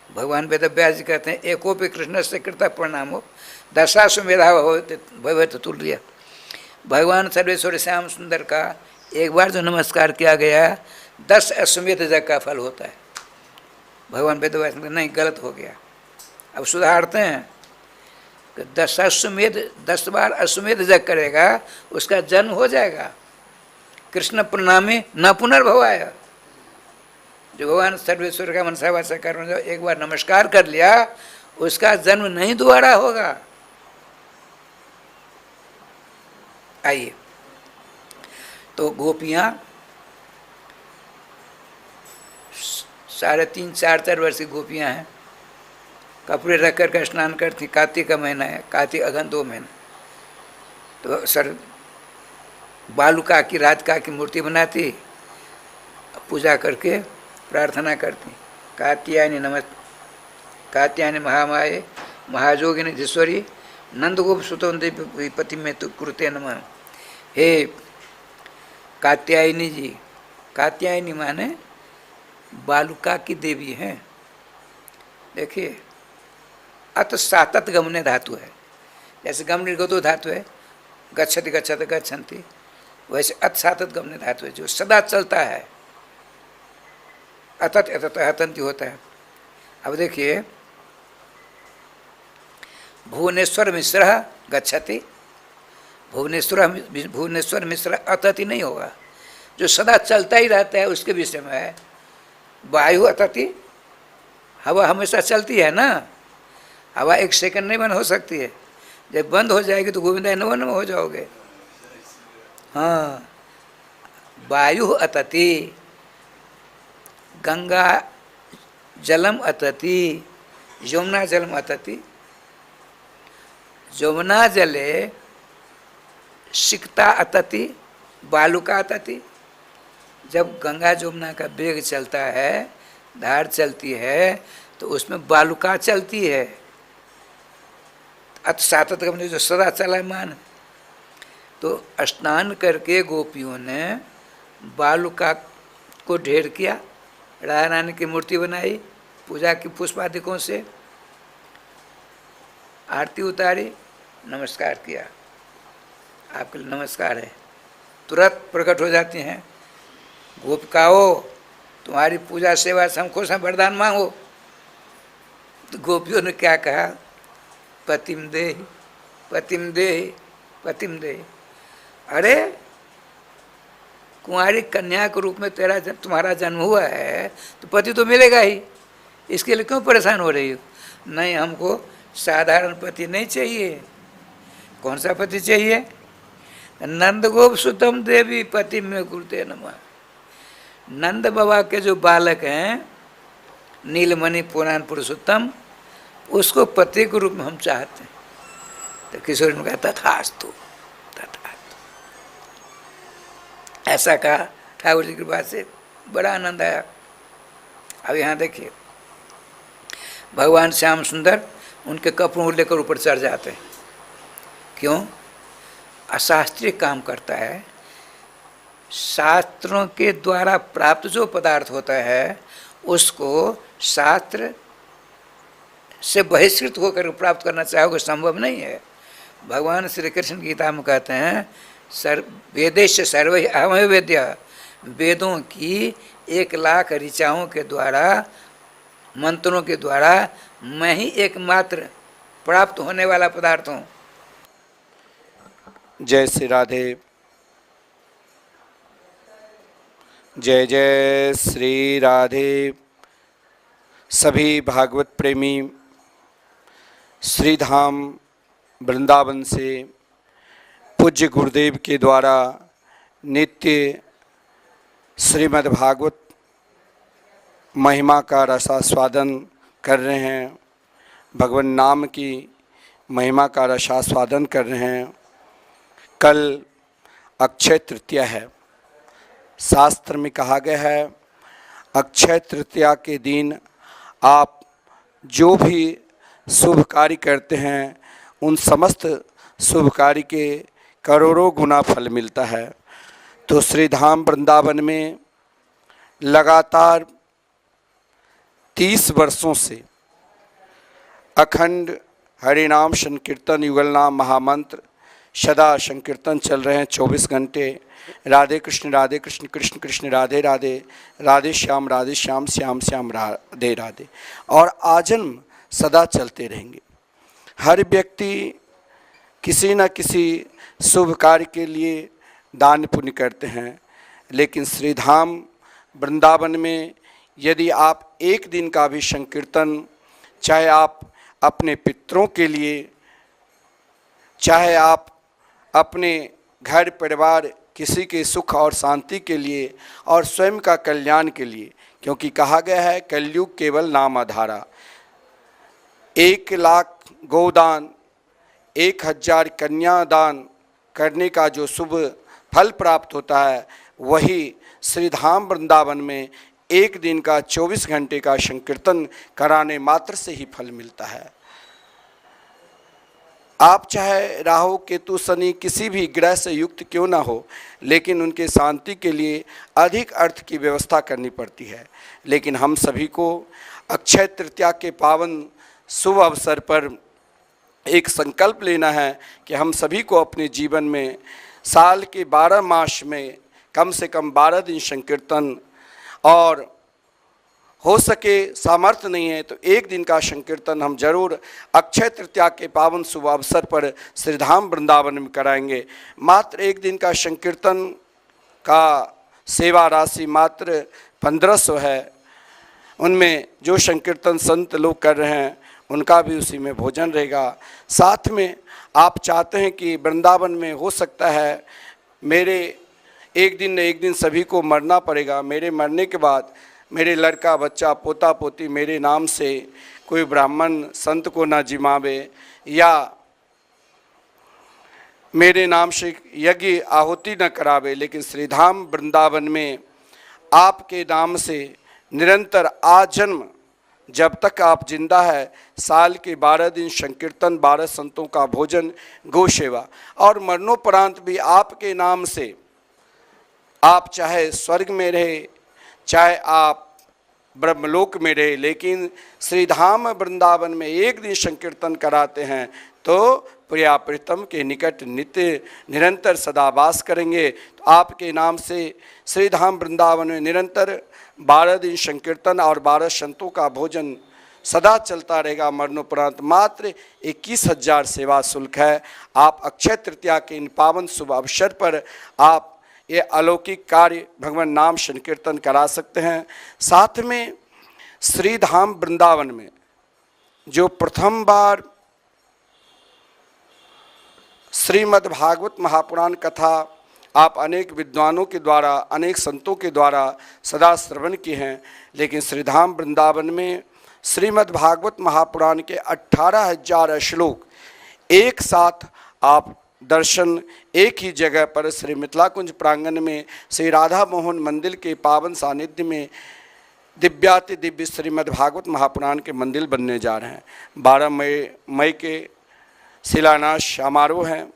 भगवान वेद व्यास जी कहते हैं एकोपि कृष्ण से कृता प्रणाम हो दशासु मेधा भगवत तुल्य। भगवान सर्वेश्वर श्याम सुंदर का एक बार जो नमस्कार किया गया 10 अश्वमेध यज्ञ का फल होता है। भगवान वेद व्यास नहीं, गलत हो गया, अब सुधारते हैं कि 10 बार अश्वमेध यज्ञ करेगा उसका जन्म हो जाएगा। कृष्ण प्रणामी न पुनर्भवाय। जो भगवान सर्वेश्वर का मनसा वाचा कर्म जो एक बार नमस्कार कर लिया उसका जन्म नहीं दोबारा होगा। आइए, तो गोपियाँ 3.5 4 वर्ष की गोपियाँ हैं, कपड़े रख कर स्नान करती। कार्तिक का महीना है, कार्तिक अगन 2 महीने, तो सर बालुका की राधिका की मूर्ति बनाती, पूजा करके प्रार्थना करती। कात्यायनी कात्यायनी महामाये महाजोगिनी धीश्वरी नंदगोप सुतों देवी में तो कुरुते नमः। हे कात्यायनी जी, कात्यायनी माने बालुका की देवी हैं। देखिए अत सातत गमने धातु है, जैसे गमनी गतो धातु है, गच्छति गच्छति गच्छन्ति, वैसे अत सातत गमने धातु है जो सदा चलता है। अतत अतत हतंति होता है। अब देखिए भुवनेश्वर मिश्र गच्छति, भुवनेश्वर मिश्र अतति नहीं होगा, जो सदा चलता ही रहता है उसके विषय में है। वायु अतति, हवा हमेशा चलती है ना, हवा एक सेकंड नहीं बंद हो सकती है, जब बंद हो जाएगी तो गोविंदा नवन में हो जाओगे। हाँ, वायु अतति, गंगा जलम अतति, यमुना जलम अतति। यमुना जले सिक्ता अतति, बालुका अतति। जब गंगा यमुना का वेग चलता है, धार चलती है, तो उसमें बालुका चलती है। अत सातत गमने जो सदा चलायमान। तो स्नान करके गोपियों ने बालुका को ढेर किया, राधा रानी की मूर्ति बनाई, पूजा की पुष्पादिकों से आरती उतारी, नमस्कार किया। आपके लिए नमस्कार है, तुरंत प्रकट हो जाती हैं। गोपिकाओ तुम्हारी पूजा सेवा से हमको सब वरदान मांगो। तो गोपियों ने क्या कहा, पतिम दे पतिम दे पतिम दे। अरे कुंवारी कन्या के रूप में तुम्हारा जन्म हुआ है तो पति तो मिलेगा ही, इसके लिए क्यों परेशान हो रही हो। नहीं, हमको साधारण पति नहीं चाहिए। कौन सा पति चाहिए? नंदगोप सुतम देवी पति में गुरुते नमः। नंद बाबा के जो बालक हैं नीलमणि पुराण पुरुषोत्तम, उसको पति के रूप में हम चाहते हैं। तो किशोर ने कहा तथास्तु तथास्तु। ऐसा कहा ठाकुर जी की बात से बड़ा आनंद आया। अब यहाँ देखिए भगवान श्याम सुंदर उनके कपड़ों को लेकर ऊपर चढ़ जाते हैं। क्यों? अशास्त्रीय काम करता है। शास्त्रों के द्वारा प्राप्त जो पदार्थ होता है उसको शास्त्र से बहिष्कृत होकर प्राप्त करना चाहोगे, संभव नहीं है। भगवान श्री कृष्ण गीता में कहते हैं वेदेश सर्व अहम वेद्य, वेदों की 1 लाख ऋचाओं के द्वारा मंत्रों के द्वारा मैं ही एकमात्र प्राप्त होने वाला पदार्थ हूँ। जय श्री राधे। जय जय श्री राधे। सभी भागवत प्रेमी श्री धाम वृंदावन से पूज्य गुरुदेव के द्वारा नित्य श्रीमद् भागवत महिमा का रसास्वादन कर रहे हैं, भगवान नाम की महिमा का रसास्वादन कर रहे हैं। कल अक्षय तृतीया है। शास्त्र में कहा गया है अक्षय तृतीया के दिन आप जो भी शुभ कार्य करते हैं उन समस्त शुभ कार्य के करोड़ों गुना फल मिलता है। तो श्री धाम वृंदावन में लगातार 30 वर्षों से अखंड हरिनाम संकीर्तन युगल नाम महामंत्र सदा संकीर्तन चल रहे हैं 24 घंटे। राधे कृष्ण कृष्ण कृष्ण राधे राधे, राधे श्याम श्याम श्याम राधे राधे, और आजन्म सदा चलते रहेंगे। हर व्यक्ति किसी न किसी शुभ कार्य के लिए दान पुण्य करते हैं, लेकिन श्री धाम वृंदावन में यदि आप एक दिन का भी संकीर्तन, चाहे आप अपने पितरों के लिए, चाहे आप अपने घर परिवार किसी के सुख और शांति के लिए और स्वयं का कल्याण के लिए, क्योंकि कहा गया है कलयुग केवल नाम आधारा। 1 लाख गोदान, 1000 कन्यादान करने का जो शुभ फल प्राप्त होता है, वही श्री धाम वृंदावन में एक दिन का 24 घंटे का संकीर्तन कराने मात्र से ही फल मिलता है। आप चाहे राहु केतु शनि किसी भी ग्रह से युक्त क्यों ना हो, लेकिन उनके शांति के लिए अधिक अर्थ की व्यवस्था करनी पड़ती है। लेकिन हम सभी को अक्षय तृतीया के पावन शुभ अवसर पर एक संकल्प लेना है कि हम सभी को अपने जीवन में साल के 12 मास में कम से कम 12 दिन संकीर्तन, और हो सके सामर्थ्य नहीं है तो एक दिन का संकीर्तन हम जरूर अक्षय तृतीया के पावन शुभ अवसर पर श्री धाम वृंदावन में कराएंगे। मात्र एक दिन का संकीर्तन का सेवा राशि मात्र 1500 है। उनमें जो संकीर्तन संत लोग कर रहे हैं उनका भी उसी में भोजन रहेगा। साथ में आप चाहते हैं कि वृंदावन में हो सकता है मेरे एक दिन न एक दिन सभी को मरना पड़ेगा, मेरे मरने के बाद मेरे लड़का बच्चा पोता पोती मेरे नाम से कोई ब्राह्मण संत को ना जिमावे, या मेरे नाम से यज्ञ आहुति न करावे, लेकिन श्री धाम वृंदावन में आपके नाम से निरंतर आजन्म जब तक आप जिंदा है साल के 12 दिन संकीर्तन, 12 संतों का भोजन, गौ सेवा, और मरणोपरांत भी आपके नाम से आप चाहे स्वर्ग में रहे चाहे आप ब्रह्मलोक में रहे, लेकिन श्री धाम वृंदावन में एक दिन संकीर्तन कराते हैं तो प्रिया प्रीतम के निकट नित्य निरंतर सदा वास करेंगे। तो आपके नाम से श्री धाम वृंदावन में निरंतर 12 दिन संकीर्तन और 12 संतों का भोजन सदा चलता रहेगा मरणोपरांत। मात्र 21,000 सेवा शुल्क है। आप अक्षय तृतीया के इन पावन शुभ अवसर पर आप ये अलौकिक कार्य भगवान नाम संकीर्तन करा सकते हैं। साथ में श्री धाम वृंदावन में जो प्रथम बार श्रीमद् भागवत महापुराण कथा आप अनेक विद्वानों के द्वारा, अनेक संतों के द्वारा सदा श्रवण की हैं, लेकिन श्री धाम वृंदावन में श्रीमद् भागवत महापुराण के 18,000 श्लोक एक साथ आप दर्शन एक ही जगह पर श्री मिथिला कुंज प्रांगण में श्री राधा मोहन मंदिर के पावन सानिध्य में दिव्याति दिव्य श्रीमद् भागवत महापुराण के मंदिर बनने जा रहे हैं। 12 मई के शिलान्यास समारोह हैं।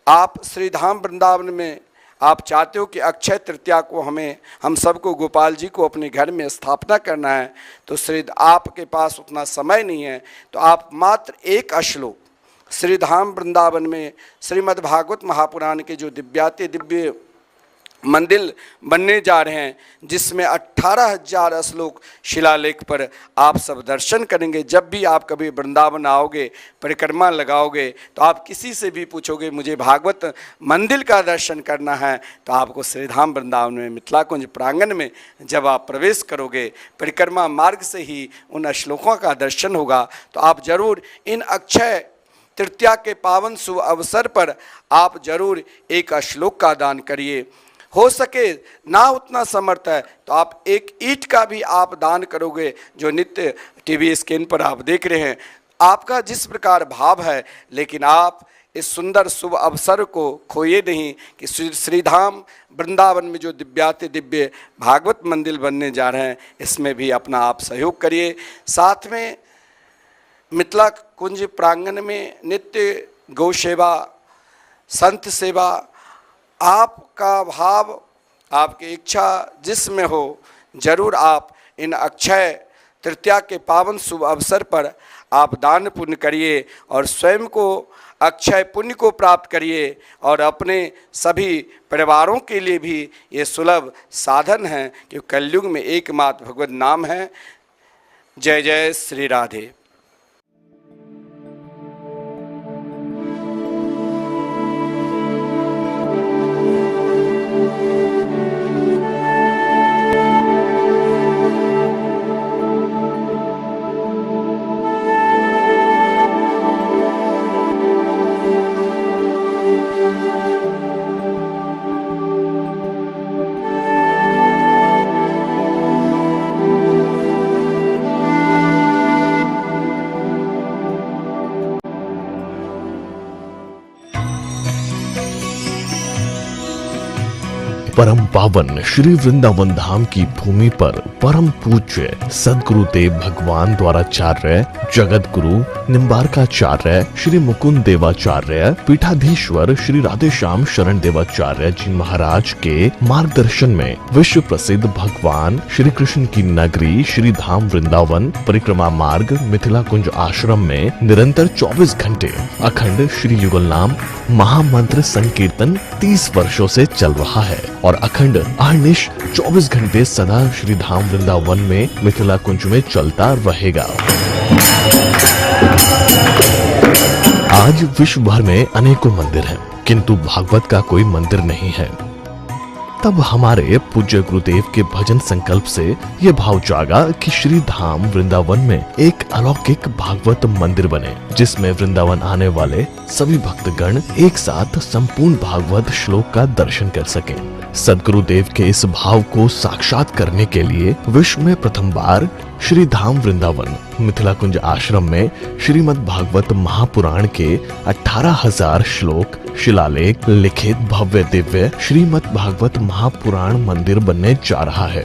आप श्री धाम वृंदावन में आप चाहते हो कि अक्षय तृतीया को हम सबको गोपाल जी को अपने घर में स्थापना करना है, तो श्री आपके पास उतना समय नहीं है, तो आप मात्र एक श्लोक श्री धाम वृंदावन में श्रीमद् भागवत महापुराण के जो दिव्याति दिव्य मंदिर बनने जा रहे हैं, जिसमें 18,000 श्लोक शिलालेख पर आप सब दर्शन करेंगे। जब भी आप कभी वृंदावन आओगे, परिक्रमा लगाओगे, तो आप किसी से भी पूछोगे मुझे भागवत मंदिर का दर्शन करना है, तो आपको श्रीधाम वृंदावन में मिथिला कुंज प्रांगण में जब आप प्रवेश करोगे, परिक्रमा मार्ग से ही उन श्लोकों का दर्शन होगा। तो आप जरूर इन अक्षय तृतीया के पावन शुभ अवसर पर आप जरूर एक श्लोक का दान करिए। हो सके ना उतना समर्थ है तो आप एक ईंट का भी आप दान करोगे, जो नित्य टीवी स्क्रीन पर आप देख रहे हैं। आपका जिस प्रकार भाव है, लेकिन आप इस सुंदर शुभ अवसर को खोए नहीं कि श्रीधाम वृंदावन में जो दिव्याति दिव्य भागवत मंदिर बनने जा रहे हैं, इसमें भी अपना आप सहयोग करिए। साथ में मिथिला कुंज प्रांगण में नित्य गौ सेवा, संत सेवा, आपका भाव, आपकी इच्छा जिसमें हो, जरूर आप इन अक्षय तृतीया के पावन शुभ अवसर पर आप दान पुण्य करिए और स्वयं को अक्षय पुण्य को प्राप्त करिए और अपने सभी परिवारों के लिए भी ये सुलभ साधन है कि कलयुग में एकमात्र भगवत नाम है। जय जय श्री राधे। परम पावन श्री वृंदावन धाम की भूमि पर परम पूज्य सदगुरुदेव भगवान द्वाराचार्य जगत गुरु निम्बारकाचार्य श्री मुकुंद देवाचार्य पीठाधीश्वर श्री राधेश्याम शरण देवाचार्य जी महाराज के मार्गदर्शन में विश्व प्रसिद्ध भगवान श्री कृष्ण की नगरी श्री धाम वृंदावन परिक्रमा मार्ग मिथिला कुंज आश्रम में निरंतर 24 घंटे अखंड श्री युगल नाम महामंत्र संकीर्तन 30 वर्षों से चल रहा है और अखंड अहर्निश 24 घंटे सदा श्री धाम वृंदावन में मिथिला कुंज में चलता रहेगा। आज विश्व भर में अनेकों मंदिर हैं, किंतु भागवत का कोई मंदिर नहीं है। तब हमारे पूज्य गुरुदेव के भजन संकल्प से ये भाव जागा कि श्री धाम वृंदावन में एक अलौकिक भागवत मंदिर बने, जिसमें वृंदावन आने वाले सभी भक्तगण एक साथ संपूर्ण भागवत श्लोक का दर्शन कर सकें। सदगुरुदेव के इस भाव को साक्षात करने के लिए विश्व में प्रथम बार श्री धाम वृंदावन मिथिला कुंज आश्रम में श्रीमद् भागवत महापुराण के 18,000 श्लोक शिलालेख लिखित भव्य दिव्य श्रीमद् भागवत महापुराण मंदिर बनने जा रहा है।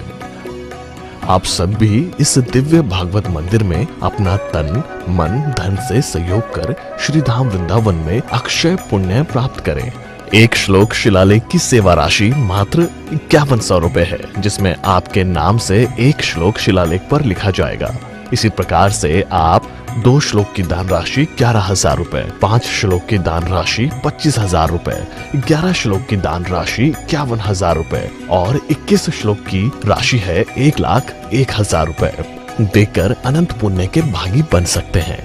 आप सब भी इस दिव्य भागवत मंदिर में अपना तन मन धन से सहयोग कर श्री धाम वृंदावन में अक्षय पुण्य प्राप्त करें। एक श्लोक शिलालेख की सेवा राशि मात्र 5100 रुपए है, जिसमें आपके नाम से एक श्लोक शिलालेख पर लिखा जाएगा। इसी प्रकार से आप 2 श्लोक की दान राशि 11,000 रुपए, 5 श्लोक की दान राशि 25,000 रुपए, 11 श्लोक की दान राशि 51,000 रुपए और 21 श्लोक की राशि है 1,01,000 रुपए देकर अनंत पुण्य के भागी बन सकते हैं।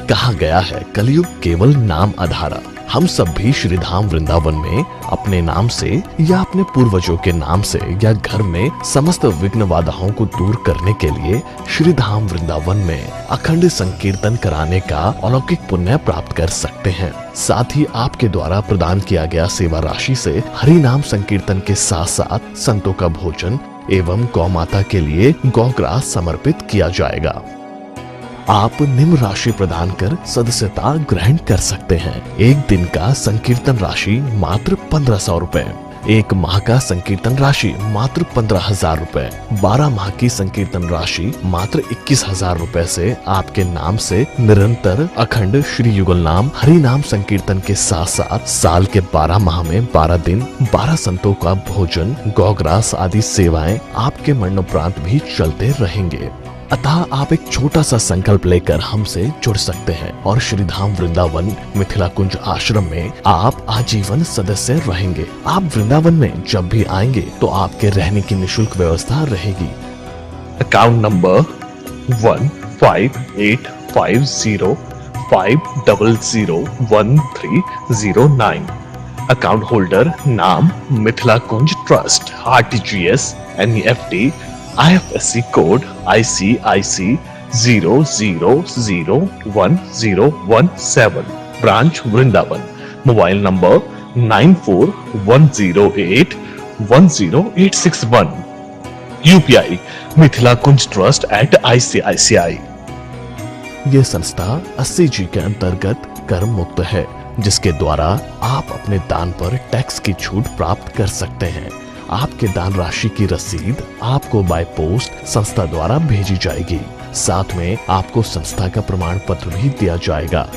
कहा गया है कलयुग केवल नाम आधारा। हम सब भी श्री धाम वृंदावन में अपने नाम से या अपने पूर्वजों के नाम से या घर में समस्त विघ्न बाधाओं को दूर करने के लिए श्री धाम वृंदावन में अखंड संकीर्तन कराने का अलौकिक पुण्य प्राप्त कर सकते हैं। साथ ही आपके द्वारा प्रदान किया गया सेवा राशि से हरि नाम संकीर्तन के साथ साथ संतों का भोजन एवं गौ माता के लिए गौग्रास समर्पित किया जाएगा। आप निम्न राशि प्रदान कर सदस्यता ग्रहण कर सकते हैं। एक दिन का संकीर्तन राशि मात्र 1500 रुपए, एक माह का संकीर्तन राशि मात्र 15,000 रुपए, 12 माह की संकीर्तन राशि मात्र 21,000 रुपए से आपके नाम से निरंतर अखंड श्री युगल नाम हरि नाम संकीर्तन के साथ साथ साल के 12 माह में 12 दिन 12 संतों का भोजन गौग्रास आदि सेवाएं आपके मरणोपरांत भी चलते रहेंगे। अतः आप एक छोटा सा संकल्प लेकर हमसे जुड़ सकते हैं और श्रीधाम वृंदावन मिथिला कुंज आश्रम में आप आजीवन सदस्य रहेंगे। आप वृंदावन में जब भी आएंगे तो आपके रहने की निशुल्क व्यवस्था रहेगी। Account number 158505001309। अकाउंट होल्डर नाम Mithila Kunj trust, RTGS, NEFT, IFSC code ICIC 00011017। Branch Vrindavan. Mobile number 9410810861। UPI Mithila Kunj trust @ICICI। ये संस्था 80G के अंतर्गत कर मुक्त है, जिसके द्वारा आप अपने दान पर टैक्स की छूट प्राप्त कर सकते हैं। आपके दान राशि की रसीद आपको बाय पोस्ट संस्था द्वारा भेजी जाएगी। साथ में आपको संस्था का प्रमाण पत्र भी दिया जाएगा।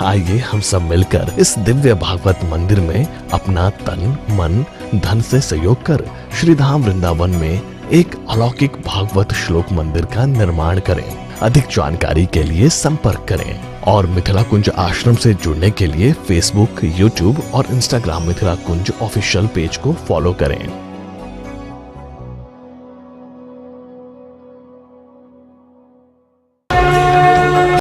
आइए हम सब मिलकर इस दिव्य भागवत मंदिर में अपना तन मन धन से सहयोग कर श्रीधाम वृंदावन में एक अलौकिक भागवत श्लोक मंदिर का निर्माण करें। अधिक जानकारी के लिए संपर्क करें और मिथिला कुंज आश्रम से जुड़ने के लिए फेसबुक, यूट्यूब और इंस्टाग्राम मिथिला कुंज ऑफिशियल पेज को फॉलो करें।